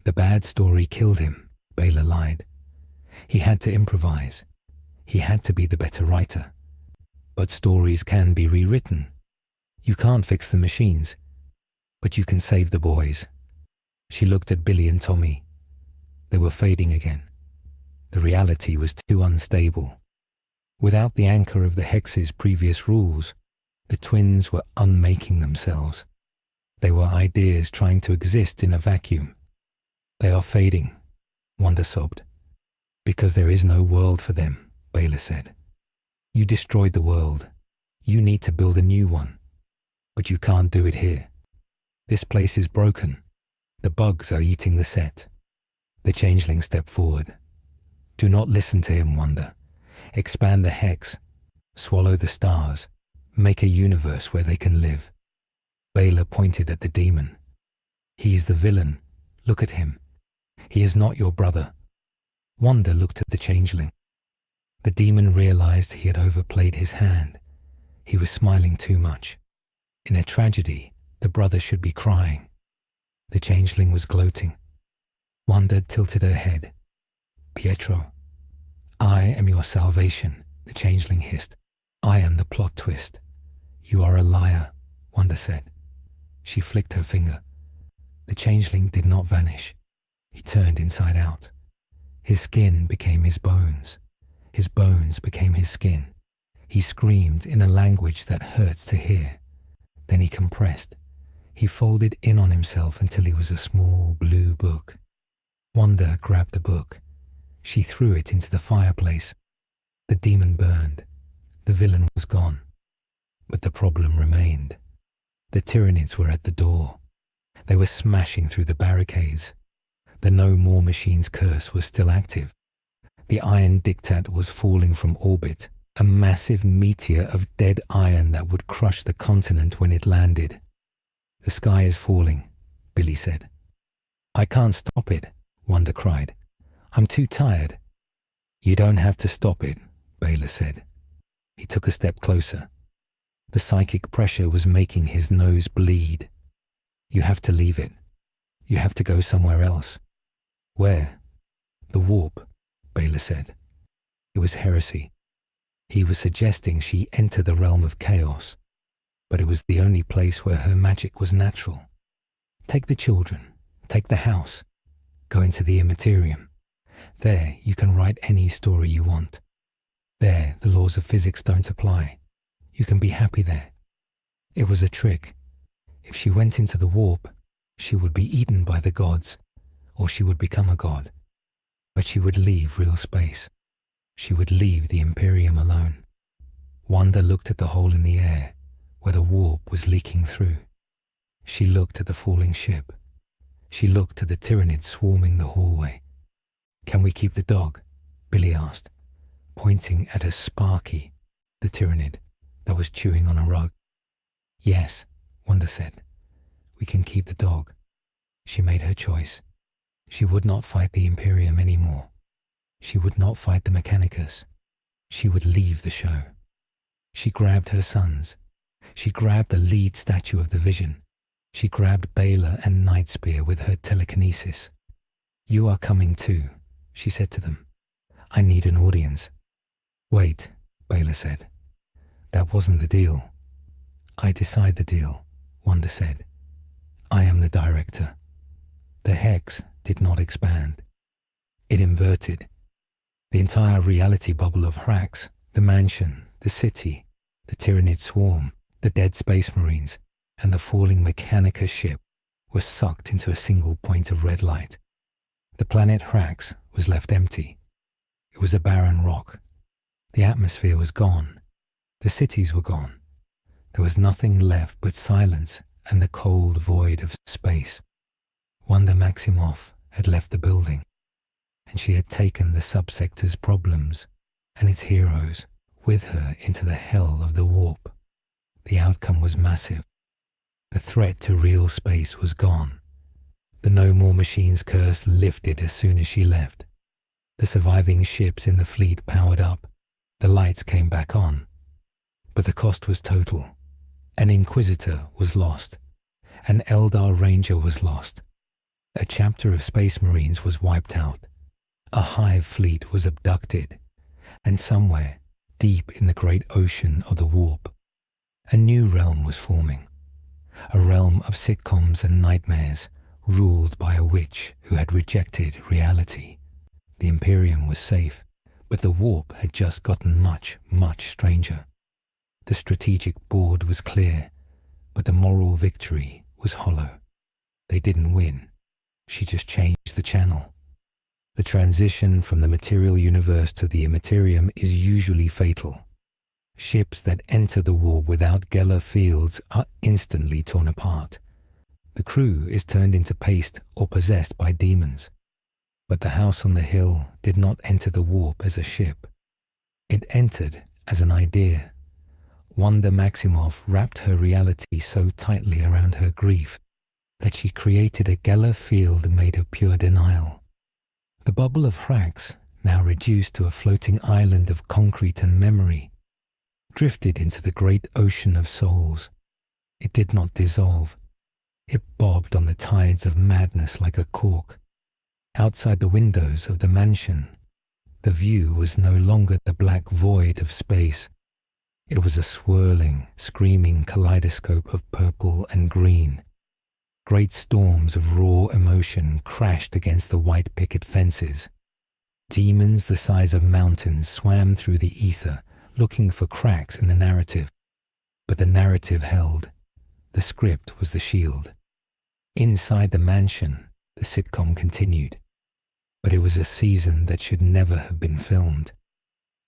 Speaker 1: "The bad story killed him," Baylor lied. "He had to improvise. He had to be the better writer. But stories can be rewritten. You can't fix the machines, but you can save the boys." She looked at Billy and Tommy. They were fading again. The reality was too unstable. Without the anchor of the Hex's previous rules, the twins were unmaking themselves. They were ideas trying to exist in a vacuum. "They are fading," Wanda sobbed. "Because there is no world for them," Baylor said. "You destroyed the world. You need to build a new one. But you can't do it here. This place is broken. The bugs are eating the set." The changeling stepped forward. "Do not listen to him, Wanda. Expand the Hex. Swallow the stars. Make a universe where they can live." Baylor pointed at the demon. "He is the villain. Look at him. He is not your brother." Wanda looked at the changeling. The demon realized he had overplayed his hand. He was smiling too much. In a tragedy, the brother should be crying. The changeling was gloating. Wanda tilted her head. "Pietro, I am your salvation," the changeling hissed. "I am the plot twist." "You are a liar," Wanda said. She flicked her finger. The changeling did not vanish. He turned inside out. His skin became his bones. His bones became his skin. He screamed in a language that hurts to hear. Then he compressed. He folded in on himself until he was a small blue book. Wanda grabbed the book. She threw it into the fireplace. The demon burned. The villain was gone. But the problem remained. The Tyranids were at the door. They were smashing through the barricades. The No More Machines curse was still active. The Iron Diktat was falling from orbit, a massive meteor of dead iron that would crush the continent when it landed. "The sky is falling," Billy said. "I can't stop it," Wanda cried. "I'm too tired." "You don't have to stop it," Baylor said. He took a step closer. The psychic pressure was making his nose bleed. "You have to leave it. You have to go somewhere else." "Where?" "The warp," Baylor said. It was heresy. He was suggesting she enter the realm of chaos, but it was the only place where her magic was natural. "Take the children. Take the house. Go into the Imperium. There you can write any story you want. There the laws of physics don't apply. You can be happy there." It was a trick. If she went into the warp, she would be eaten by the gods, or she would become a god. But she would leave real space. She would leave the Imperium alone. Wanda looked at the hole in the air, where the warp was leaking through. She looked at the falling ship. She looked at the Tyranids swarming the hallway. "Can we keep the dog?" Billy asked, pointing at a Sparky, the Tyranid, that was chewing on a rug. "Yes," Wanda said. "We can keep the dog." She made her choice. She would not fight the Imperium anymore. She would not fight the Mechanicus. She would leave the show. She grabbed her sons. She grabbed the lead statue of the Vision. She grabbed Baylor and Nightspear with her telekinesis. "You are coming too," she said to them. "I need an audience." "Wait," Baylor said. "That wasn't the deal." "I decide the deal," Wanda said. "I am the director." The Hex did not expand. It inverted. The entire reality bubble of HEX, the mansion, the city, the Tyranid swarm, the dead space marines, and the falling Mechanicus ship were sucked into a single point of red light. The planet HEX was left empty. It was a barren rock. The atmosphere was gone. The cities were gone. There was nothing left but silence and the cold void of space. Wanda Maximoff had left the building, and she had taken the subsector's problems and its heroes with her into the hell of the warp. The outcome was massive. The threat to real space was gone. The No More Machines curse lifted as soon as she left. The surviving ships in the fleet powered up. The lights came back on. But the cost was total. An Inquisitor was lost. An Eldar Ranger was lost. A chapter of Space Marines was wiped out. A Hive fleet was abducted. And somewhere, deep in the great ocean of the warp, a new realm was forming. A realm of sitcoms and nightmares, ruled by a witch who had rejected reality. The Imperium was safe, but the warp had just gotten much, much stranger. The strategic board was clear, but the moral victory was hollow. They didn't win. She just changed the channel. The transition from the material universe to the immaterium is usually fatal. Ships that enter the warp without Geller fields are instantly torn apart. The crew is turned into paste or possessed by demons. But the house on the hill did not enter the warp as a ship. It entered as an idea. Wanda Maximoff wrapped her reality so tightly around her grief that she created a Geller field made of pure denial. The bubble of HEX, now reduced to a floating island of concrete and memory, drifted into the great ocean of souls. It did not dissolve. It bobbed on the tides of madness like a cork. Outside the windows of the mansion, the view was no longer the black void of space. It was a swirling, screaming kaleidoscope of purple and green. Great storms of raw emotion crashed against the white picket fences. Demons the size of mountains swam through the ether, looking for cracks in the narrative. But the narrative held. The script was the shield. Inside the mansion, the sitcom continued. But it was a season that should never have been filmed.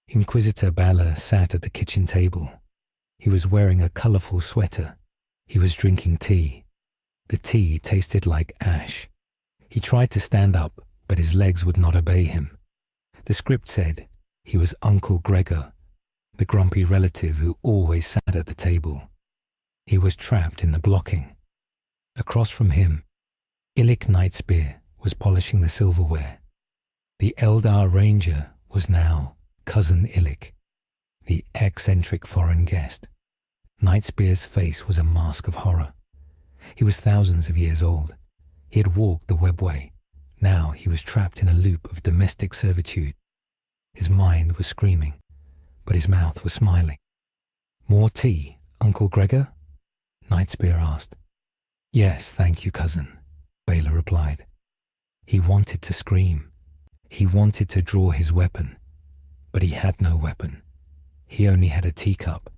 Speaker 1: Inquisitor Balor sat at the kitchen table. He was wearing a colorful sweater. He was drinking tea. The tea tasted like ash. He tried to stand up, but his legs would not obey him. The script said he was Uncle Gregor, the grumpy relative who always sat at the table. He was trapped in the blocking. Across from him, Illic Nightspear was polishing the silverware. The Eldar Ranger was now Cousin Illic, the eccentric foreign guest. Nightspear's face was a mask of horror. He was thousands of years old. He had walked the webway. Now he was trapped in a loop of domestic servitude. His mind was screaming, but his mouth was smiling. "More tea, Uncle Gregor?" Nightspear asked. "Yes, thank you, cousin," Balor replied. He wanted to scream. He wanted to draw his weapon, but he had no weapon. He only had a teacup.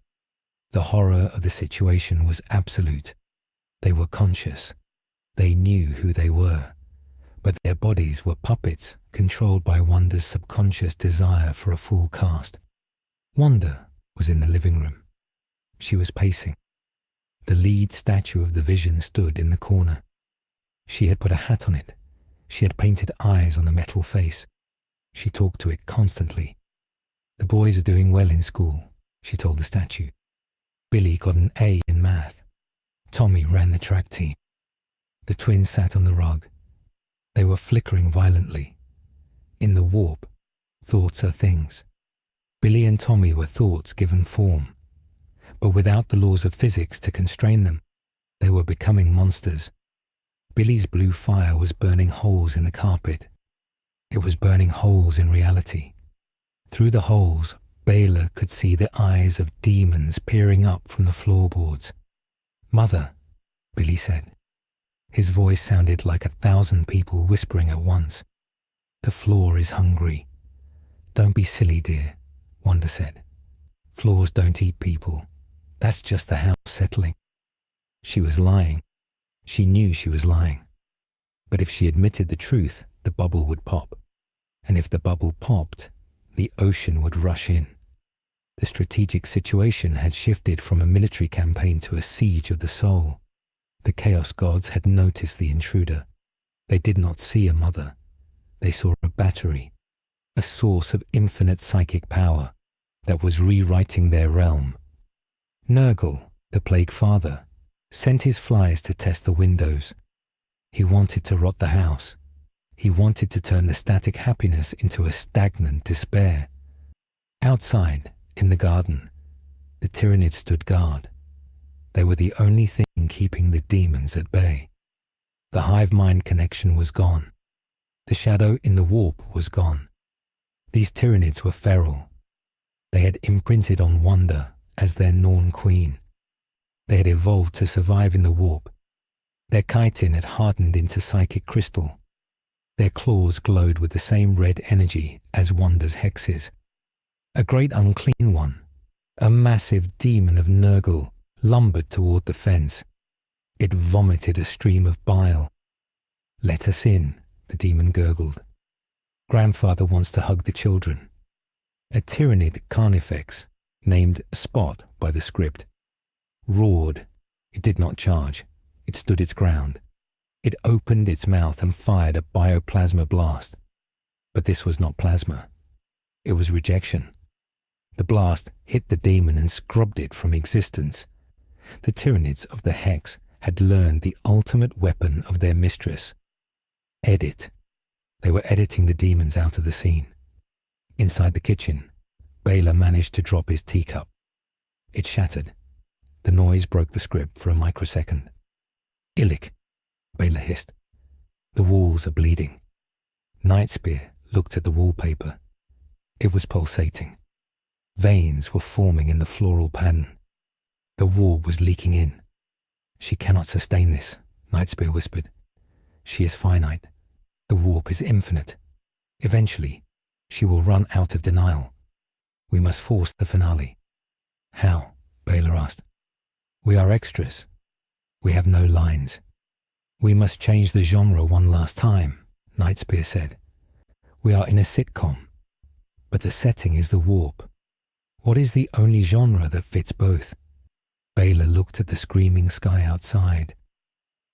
Speaker 1: The horror of the situation was absolute. They were conscious. They knew who they were, but their bodies were puppets controlled by Wanda's subconscious desire for a full cast. Wanda was in the living room. She was pacing. The lead statue of the Vision stood in the corner. She had put a hat on it. She had painted eyes on the metal face. She talked to it constantly. "The boys are doing well in school," she told the statue. Billy got an A in math. Tommy ran the track team. The twins sat on the rug. They were flickering violently. In the warp, thoughts are things. Billy and Tommy were thoughts given form. But without the laws of physics to constrain them, they were becoming monsters. Billy's blue fire was burning holes in the carpet. It was burning holes in reality. Through the holes, Balor could see the eyes of demons peering up from the floorboards. "Mother," Billy said. His voice sounded like 1,000 people whispering at once. "The floor is hungry. Don't be silly, dear, Wanda said. Floors don't eat people. That's just the house settling. She was lying. She knew she was lying. But if she admitted the truth, the bubble would pop. And if the bubble popped, the ocean would rush in. The strategic situation had shifted from a military campaign to a siege of the soul. The Chaos Gods had noticed the intruder. They did not see a mother. They saw a battery, a source of infinite psychic power that was rewriting their realm. Nurgle, the Plague Father, sent his flies to test the windows. He wanted to rot the house. He wanted to turn the static happiness into a stagnant despair. Outside, in the garden, the Tyranids stood guard. They were the only thing keeping the demons at bay. The hive mind connection was gone. The shadow in the warp was gone. These Tyranids were feral. They had imprinted on Wanda as their Norn queen. They had evolved to survive in the warp. Their chitin had hardened into psychic crystal. Their claws glowed with the same red energy as Wanda's hexes. A great unclean one, a massive demon of Nurgle, lumbered toward the fence. It vomited a stream of bile. "Let us in," the demon gurgled. "Grandfather wants to hug the children." A Tyranid carnifex, named Spot by the script, roared. It did not charge. It stood its ground. It opened its mouth and fired a bioplasma blast. But this was not plasma. It was rejection. The blast hit the demon and scrubbed it from existence. The Tyranids of the HEX had learned the ultimate weapon of their mistress. Edit. They were editing the demons out of the scene. Inside the kitchen, Baylor managed to drop his teacup. It shattered. The noise broke the script for a microsecond. "Illic," Baylor hissed. "The walls are bleeding." Nightspear looked at the wallpaper. It was pulsating. Veins were forming in the floral pattern. The wall was leaking in. "She cannot sustain this," Nightspear whispered. "She is finite. The warp is infinite. Eventually, she will run out of denial. We must force the finale." "How?" Baylor asked. "We are extras. We have no lines. We must change the genre one last time," Nightspear said. "We are in a sitcom, but the setting is the warp. What is the only genre that fits both?" Baylor looked at the screaming sky outside.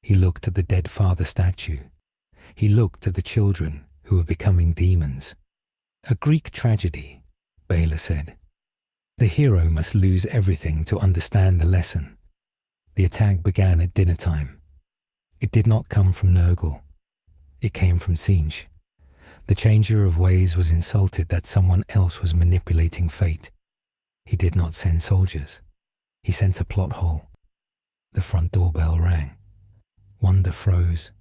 Speaker 1: He looked at the dead father statue. He looked at the children who were becoming demons. "A Greek tragedy," Baylor said. "The hero must lose everything to understand the lesson." The attack began at dinner time. It did not come from Nurgle. It came from Tzeentch. The changer of ways was insulted that someone else was manipulating fate. He did not send soldiers. He sent a plot hole. The front doorbell rang. Wanda froze.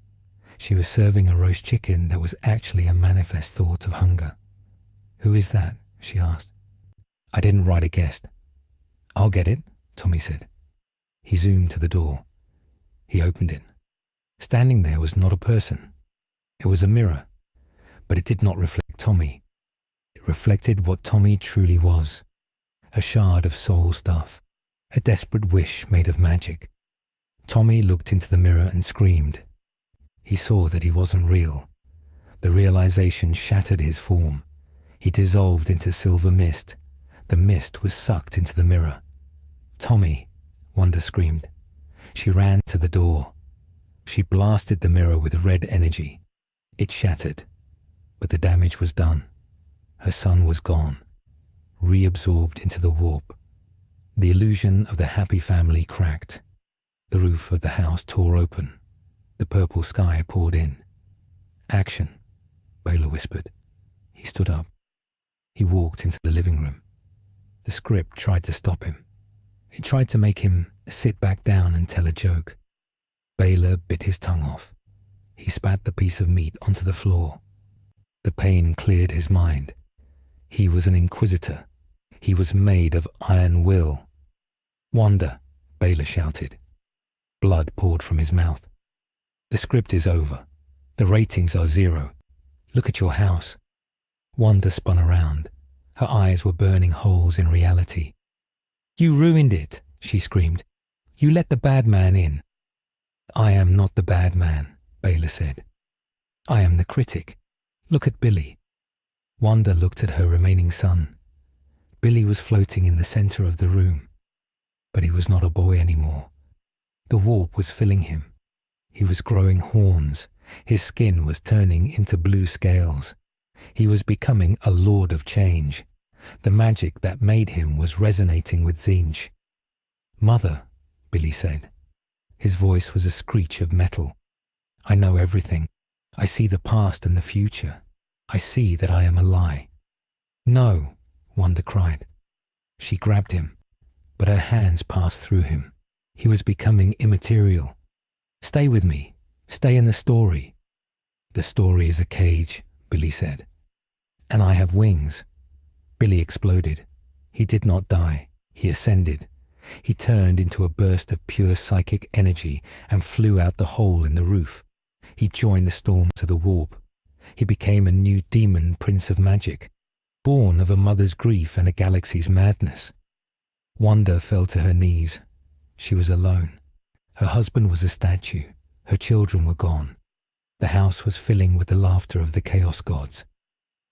Speaker 1: She was serving a roast chicken that was actually a manifest thought of hunger. "Who is that?" she asked. "I didn't write a guest." "I'll get it," Tommy said. He zoomed to the door. He opened it. Standing there was not a person. It was a mirror, but it did not reflect Tommy. It reflected what Tommy truly was. A shard of soul stuff. A desperate wish made of magic. Tommy looked into the mirror and screamed. He saw that he wasn't real. The realization shattered his form. He dissolved into silver mist. The mist was sucked into the mirror. "Tommy!" Wanda screamed. She ran to the door. She blasted the mirror with red energy. It shattered, but the damage was done. Her son was gone, reabsorbed into the warp. The illusion of the happy family cracked. The roof of the house tore open. The purple sky poured in. "Action," Baylor whispered. He stood up. He walked into the living room. The script tried to stop him. It tried to make him sit back down and tell a joke. Baylor bit his tongue off. He spat the piece of meat onto the floor. The pain cleared his mind. He was an inquisitor. He was made of iron will. "Wanda," Baylor shouted. Blood poured from his mouth. "The script is over. The ratings are 0. Look at your house." Wanda spun around. Her eyes were burning holes in reality. "You ruined it," she screamed. "You let the bad man in." "I am not the bad man," Baylor said. "I am the critic. Look at Billy." Wanda looked at her remaining son. Billy was floating in the center of the room, but he was not a boy anymore. The warp was filling him. He was growing horns. His skin was turning into blue scales. He was becoming a lord of change. The magic that made him was resonating with Tzeentch. "Mother," Billy said. His voice was a screech of metal. "I know everything. I see the past and the future. I see that I am a lie." "No," Wanda cried. She grabbed him, but her hands passed through him. He was becoming immaterial. "Stay with me. Stay in the story." "The story is a cage," Billy said. "And I have wings." Billy exploded. He did not die. He ascended. He turned into a burst of pure psychic energy and flew out the hole in the roof. He joined the storms of the warp. He became a new demon prince of magic, born of a mother's grief and a galaxy's madness. Wanda fell to her knees. She was alone. Her husband was a statue. Her children were gone. The house was filling with the laughter of the chaos gods.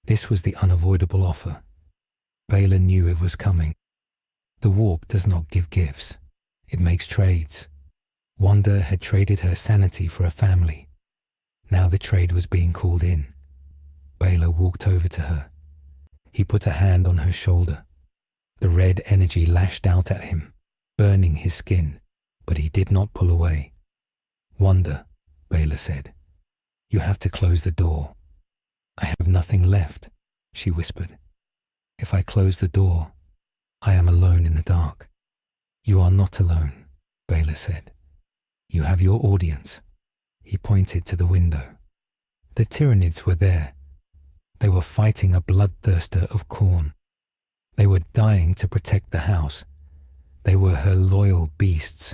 Speaker 1: This was the unavoidable offer. Baylor knew it was coming. The warp does not give gifts. It makes trades. Wanda had traded her sanity for a family. Now the trade was being called in. Baylor walked over to her. He put a hand on her shoulder. The red energy lashed out at him, burning his skin, but he did not pull away. "Wanda," Baylor said, "you have to close the door." "I have nothing left," she whispered. "If I close the door, I am alone in the dark." "You are not alone," Baylor said. "You have your audience." He pointed to the window. The Tyranids were there. They were fighting a bloodthirster of Khorne. They were dying to protect the house. They were her loyal beasts.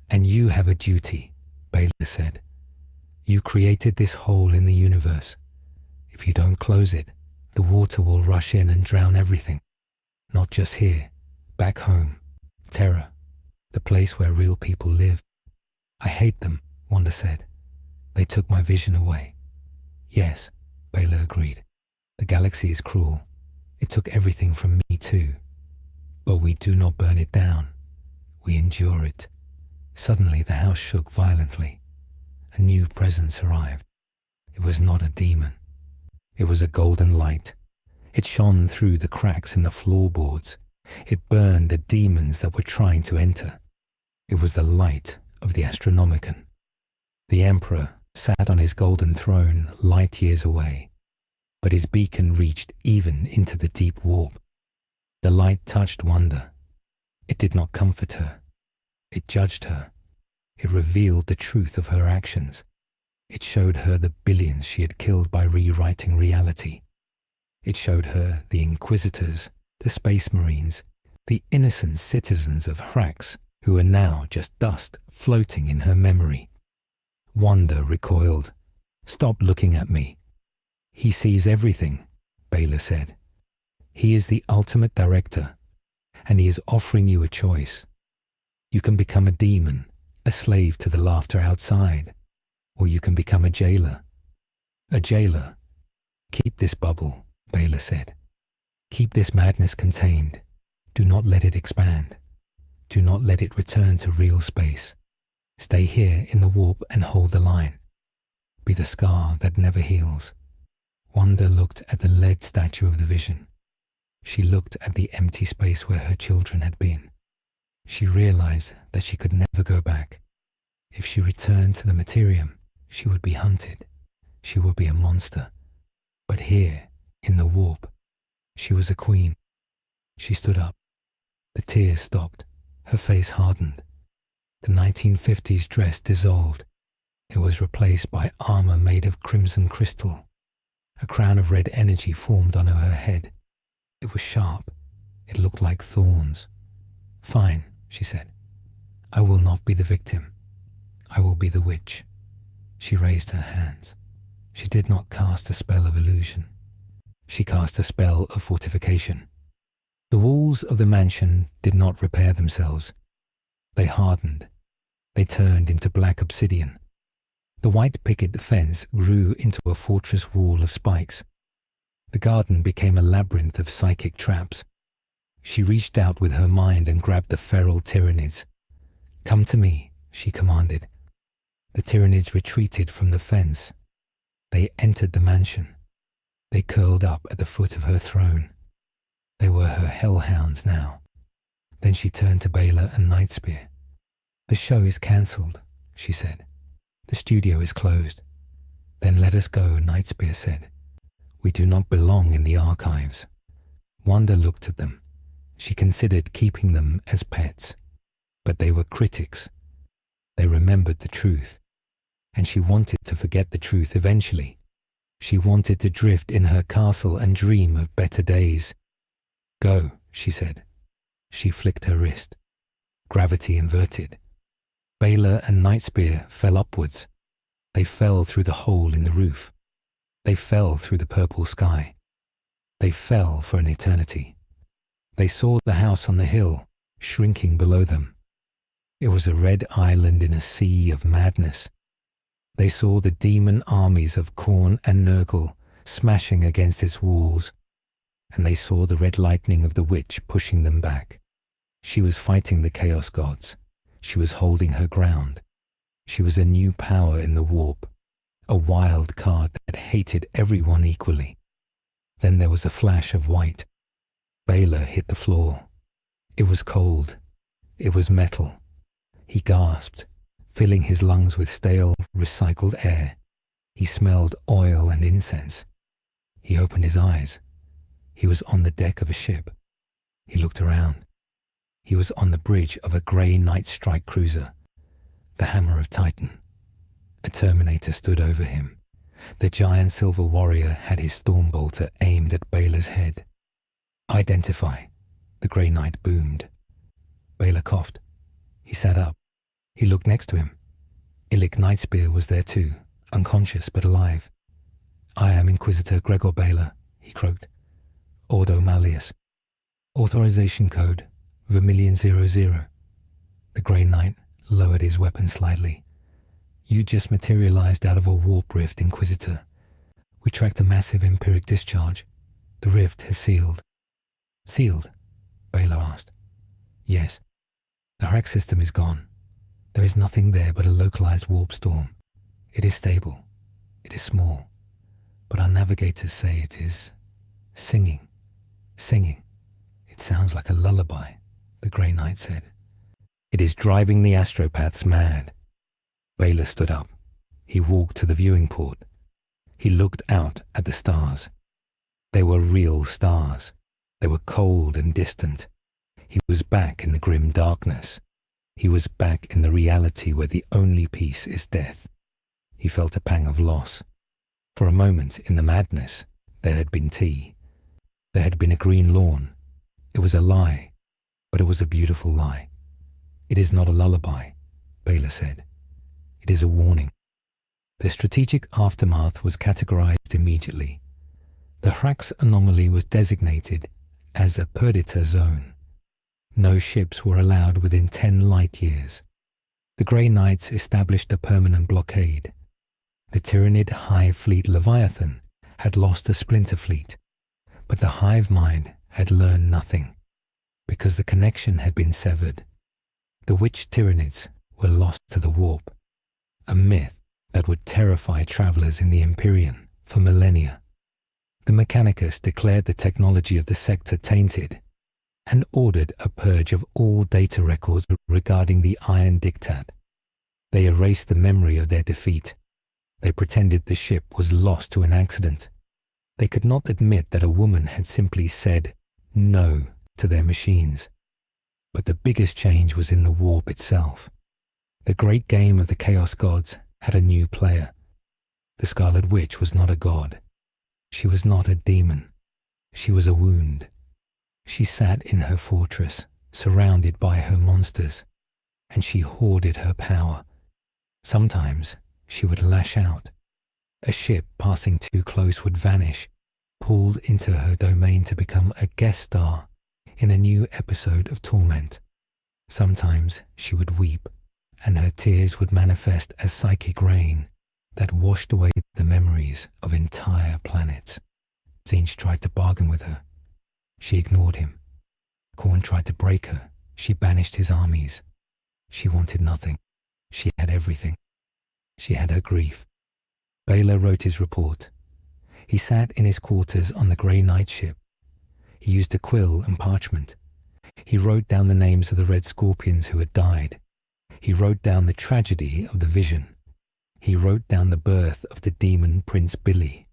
Speaker 1: "And you have a duty," Baylor said. "You created this hole in the universe. If you don't close it, the water will rush in and drown everything. Not just here, back home, Terra, the place where real people live." "I hate them," Wanda said. "They took my vision away." "Yes," Baylor agreed. "The galaxy is cruel. It took everything from me too. But we do not burn it down. We endure it." Suddenly the house shook violently. A new presence arrived. It was not a demon. It was a golden light. It shone through the cracks in the floorboards. It burned the demons that were trying to enter. It was the light of the Astronomicon. The Emperor sat on his golden throne light years away, but his beacon reached even into the deep warp. The light touched Wanda. It did not comfort her. It judged her. It revealed the truth of her actions. It showed her the billions she had killed by rewriting reality. It showed her the Inquisitors, the Space Marines, the innocent citizens of HEX who are now just dust floating in her memory. Wanda recoiled. "Stop looking at me." "He sees everything," Baylor said. "He is the ultimate director, and he is offering you a choice. You can become a demon, a slave to the laughter outside, or you can become a jailer." "A jailer." "Keep this bubble," Baylor said. "Keep this madness contained. Do not let it expand. Do not let it return to real space. Stay here in the warp and hold the line. Be the scar that never heals." Wanda looked at the lead statue of the vision. She looked at the empty space where her children had been. She realized that she could never go back. If she returned to the Materium, she would be hunted. She would be a monster. But here, in the warp, she was a queen. She stood up. The tears stopped. Her face hardened. The 1950s dress dissolved. It was replaced by armor made of crimson crystal. A crown of red energy formed on her head. It was sharp. It looked like thorns. "Fine," she said. "I will not be the victim. I will be the witch." She raised her hands. She did not cast a spell of illusion. She cast a spell of fortification. The walls of the mansion did not repair themselves. They hardened. They turned into black obsidian. The white picket fence grew into a fortress wall of spikes. The garden became a labyrinth of psychic traps. She reached out with her mind and grabbed the feral Tyranids. "Come to me," she commanded. The Tyranids retreated from the fence. They entered the mansion. They curled up at the foot of her throne. They were her hellhounds now. Then she turned to Baylor and Nightspear. "The show is cancelled," she said. "The studio is closed." "Then let us go," Nightspear said. "We do not belong in the archives." Wanda looked at them. She considered keeping them as pets. But they were critics. They remembered the truth. And she wanted to forget the truth eventually. She wanted to drift in her castle and dream of better days. "Go," she said. She flicked her wrist. Gravity inverted. Baylor and Nightspear fell upwards. They fell through the hole in the roof. They fell through the purple sky. They fell for an eternity. They saw the house on the hill, shrinking below them. It was a red island in a sea of madness. They saw the demon armies of Khorne and Nurgle smashing against its walls, and they saw the red lightning of the witch pushing them back. She was fighting the Chaos Gods. She was holding her ground. She was a new power in the warp, a wild card that hated everyone equally. Then there was a flash of white. Baylor hit the floor. It was cold. It was metal. He gasped, filling his lungs with stale, recycled air. He smelled oil and incense. He opened his eyes. He was on the deck of a ship. He looked around. He was on the bridge of a grey night strike cruiser, the Hammer of Titan. A Terminator stood over him. The giant silver warrior had his stormbolter aimed at Baylor's head. "Identify," the Grey Knight boomed. Baylor coughed. He sat up. He looked next to him. Illic Nightspear was there too, unconscious but alive. "I am Inquisitor Gregor Baylor," he croaked. "Ordo Malleus. Authorization code Vermilion 00. The Grey Knight lowered his weapon slightly. "You just materialized out of a warp rift, Inquisitor. We tracked a massive empiric discharge. The rift has sealed." "Sealed?" Baylor asked. "Yes. The HEX system is gone. There is nothing there but a localized warp storm. It is stable. It is small. But our navigators say it is singing. Singing. It sounds like a lullaby," the Grey Knight said. "It is driving the astropaths mad." Baylor stood up. He walked to the viewing port. He looked out at the stars. They were real stars. They were cold and distant. He was back in the grim darkness. He was back in the reality where the only peace is death. He felt a pang of loss. For a moment in the madness, there had been tea. There had been a green lawn. It was a lie, but it was a beautiful lie. "It is not a lullaby," Baylor said. "It is a warning." The strategic aftermath was categorized immediately. The HEX anomaly was designated as a Perdita zone. No ships were allowed within 10 light years. The Grey Knights established a permanent blockade. The Tyranid Hive fleet Leviathan had lost a splinter fleet, but the Hive mind had learned nothing, because the connection had been severed. The witch Tyranids were lost to the warp, a myth that would terrify travelers in the Imperium for millennia. The Mechanicus declared the technology of the sector tainted and ordered a purge of all data records regarding the Iron Diktat. They erased the memory of their defeat. They pretended the ship was lost to an accident. They could not admit that a woman had simply said no to their machines. But the biggest change was in the warp itself. The great game of the Chaos Gods had a new player. The Scarlet Witch was not a god. She was not a demon. She was a wound. She sat in her fortress, surrounded by her monsters, and she hoarded her power. Sometimes she would lash out. A ship passing too close would vanish, pulled into her domain to become a guest star in a new episode of Torment. Sometimes she would weep, and her tears would manifest as psychic rain that washed away the memories of entire planets. Tzinch tried to bargain with her. She ignored him. Khorne tried to break her. She banished his armies. She wanted nothing. She had everything. She had her grief. Baylor wrote his report. He sat in his quarters on the Grey Knight ship. He used a quill and parchment. He wrote down the names of the Red Scorpions who had died. He wrote down the tragedy of the vision. He wrote down the birth of the demon Prince Billy.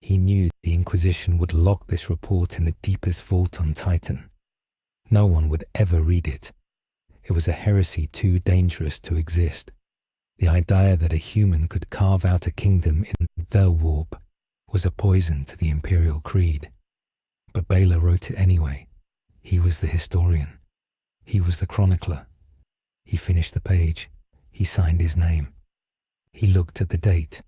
Speaker 1: He knew the Inquisition would lock this report in the deepest vault on Titan. No one would ever read it. It was a heresy too dangerous to exist. The idea that a human could carve out a kingdom in the warp was a poison to the Imperial Creed. But Baylor wrote it anyway. He was the historian. He was the chronicler. He finished the page. He signed his name. He looked at the date.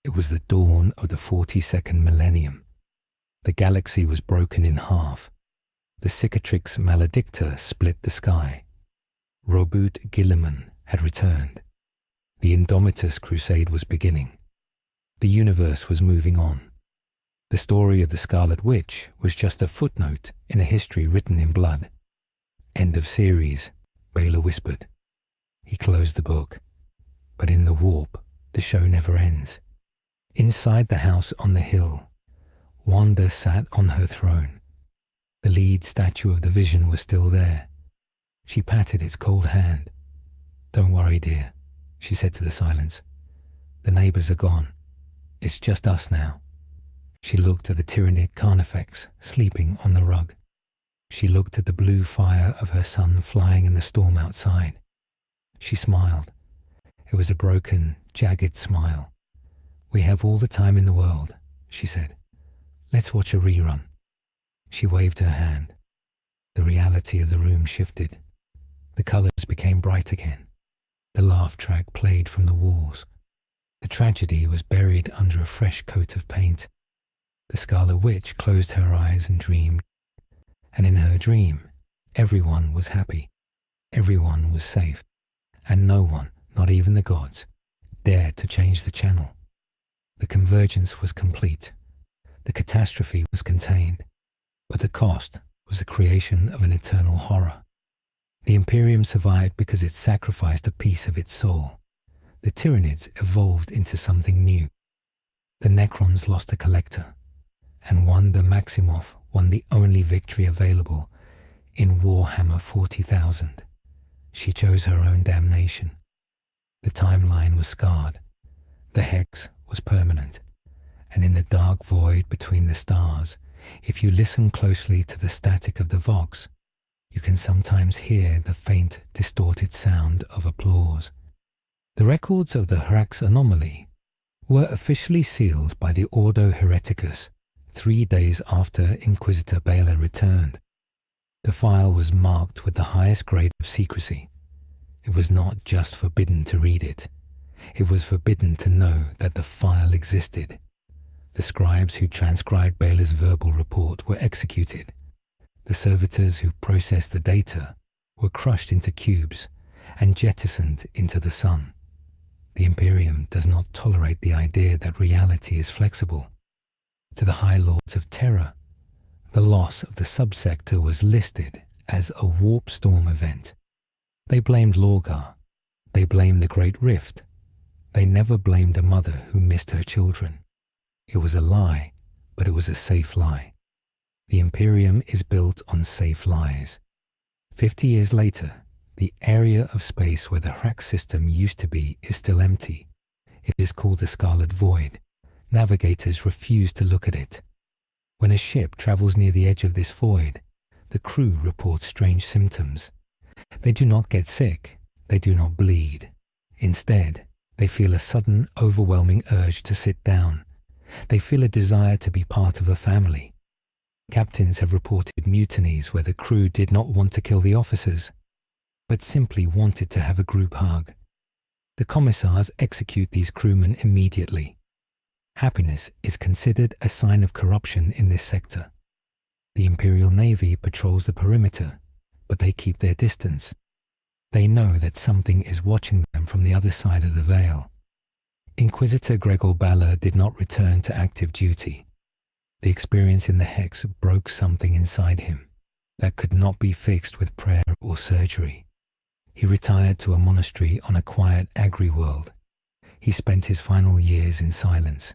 Speaker 1: It was the dawn of the 42nd millennium. The galaxy was broken in half. The Cicatrix Maledicta split the sky. Robert Gilliman had returned. The Indomitus Crusade was beginning. The universe was moving on. The story of the Scarlet Witch was just a footnote in a history written in blood. End of series, Baylor whispered. He closed the book. But in the warp, the show never ends. Inside the house on the hill, Wanda sat on her throne. The lead statue of the Vision was still there. She patted its cold hand. "Don't worry, dear," she said to the silence. "The neighbors are gone. It's just us now." She looked at the Tyranid Carnifex sleeping on the rug. She looked at the blue fire of her son flying in the storm outside. She smiled. It was a broken, jagged smile. "We have all the time in the world," she said. "Let's watch a rerun." She waved her hand. The reality of the room shifted. The colors became bright again. The laugh track played from the walls. The tragedy was buried under a fresh coat of paint. The Scarlet Witch closed her eyes and dreamed. And in her dream, everyone was happy. Everyone was safe. And no one, not even the gods, dared to change the channel. The convergence was complete. The catastrophe was contained. But the cost was the creation of an eternal horror. The Imperium survived because it sacrificed a piece of its soul. The Tyranids evolved into something new. The Necrons lost a collector, and Wanda Maximoff won the only victory available in Warhammer 40,000. She chose her own damnation. The timeline was scarred. The HEX was permanent. And in the dark void between the stars, if you listen closely to the static of the Vox, you can sometimes hear the faint, distorted sound of applause. The records of the HEX anomaly were officially sealed by the Ordo Hereticus 3 days after Inquisitor Baylor returned. The file was marked with the highest grade of secrecy. It was not just forbidden to read it. It was forbidden to know that the file existed. The scribes who transcribed Baylor's verbal report were executed. The servitors who processed the data were crushed into cubes and jettisoned into the sun. The Imperium does not tolerate the idea that reality is flexible. To the High Lords of Terra, the loss of the subsector was listed as a warp storm event. They blamed Lorgar. They blamed the Great Rift. They never blamed a mother who missed her children. It was a lie, but it was a safe lie. The Imperium is built on safe lies. 50 years later, the area of space where the HEX system used to be is still empty. It is called the Scarlet Void. Navigators refuse to look at it. When a ship travels near the edge of this void, the crew reports strange symptoms. They do not get sick. They do not bleed. Instead, they feel a sudden, overwhelming urge to sit down. They feel a desire to be part of a family. Captains have reported mutinies where the crew did not want to kill the officers, but simply wanted to have a group hug. The commissars execute these crewmen immediately. Happiness is considered a sign of corruption in this sector. The Imperial Navy patrols the perimeter, but they keep their distance. They know that something is watching them from the other side of the veil. Inquisitor Gregor Balla did not return to active duty. The experience in the HEX broke something inside him that could not be fixed with prayer or surgery. He retired to a monastery on a quiet agri-world. He spent his final years in silence.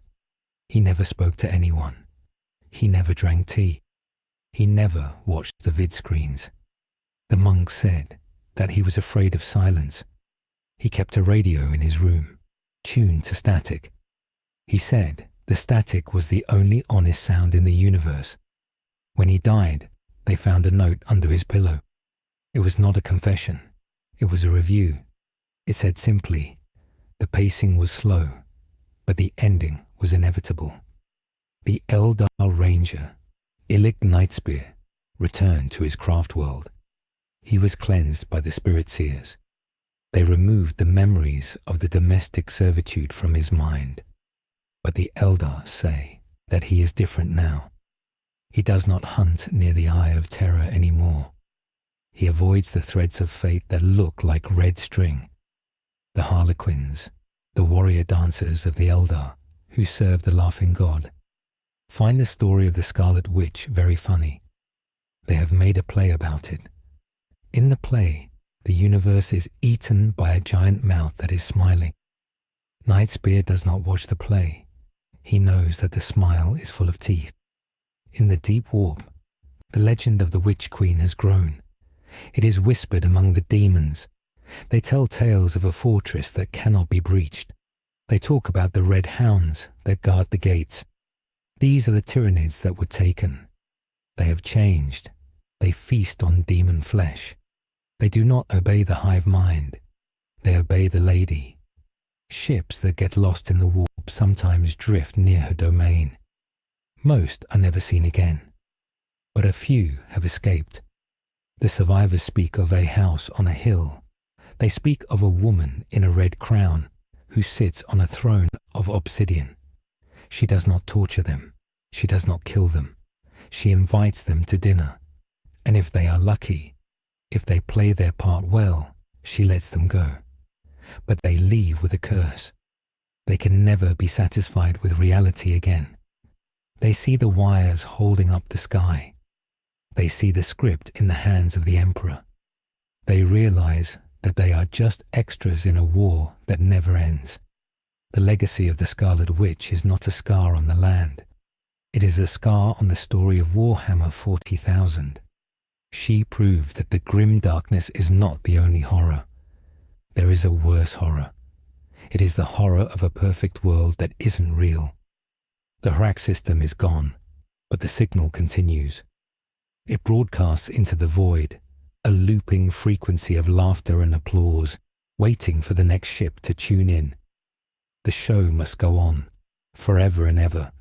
Speaker 1: He never spoke to anyone. He never drank tea. He never watched the vid screens. The monk said that he was afraid of silence. He kept a radio in his room, tuned to static. He said the static was the only honest sound in the universe. When he died, they found a note under his pillow. It was not a confession. It was a review. It said simply, the pacing was slow, but the ending was inevitable. The Eldar Ranger, Illic Nightspear, returned to his craft world. He was cleansed by the Spirit Seers. They removed the memories of the domestic servitude from his mind. But the Eldar say that he is different now. He does not hunt near the Eye of Terror anymore. He avoids the threads of fate that look like red string. The Harlequins, the warrior dancers of the Eldar, who serve the laughing god, find the story of the Scarlet Witch very funny. They have made a play about it. In the play, the universe is eaten by a giant mouth that is smiling. Nightspear does not watch the play. He knows that the smile is full of teeth. In the deep warp, the legend of the Witch Queen has grown. It is whispered among the demons. They tell tales of a fortress that cannot be breached. They talk about the red hounds that guard the gates. These are the Tyranids that were taken. They have changed. They feast on demon flesh. They do not obey the hive mind. They obey the lady. Ships that get lost in the warp sometimes drift near her domain. Most are never seen again, but a few have escaped. The survivors speak of a house on a hill. They speak of a woman in a red crown who sits on a throne of obsidian. She does not torture them. She does not kill them. She invites them to dinner. And if they are lucky, if they play their part well, she lets them go. But they leave with a curse. They can never be satisfied with reality again. They see the wires holding up the sky. They see the script in the hands of the Emperor. They realize that they are just extras in a war that never ends. The legacy of the Scarlet Witch is not a scar on the land. It is a scar on the story of Warhammer 40,000. She proves that the grim darkness is not the only horror. There is a worse horror. It is the horror of a perfect world that isn't real. The HEX system is gone, but the signal continues. It broadcasts into the void, a looping frequency of laughter and applause, waiting for the next ship to tune in. The show must go on, forever and ever,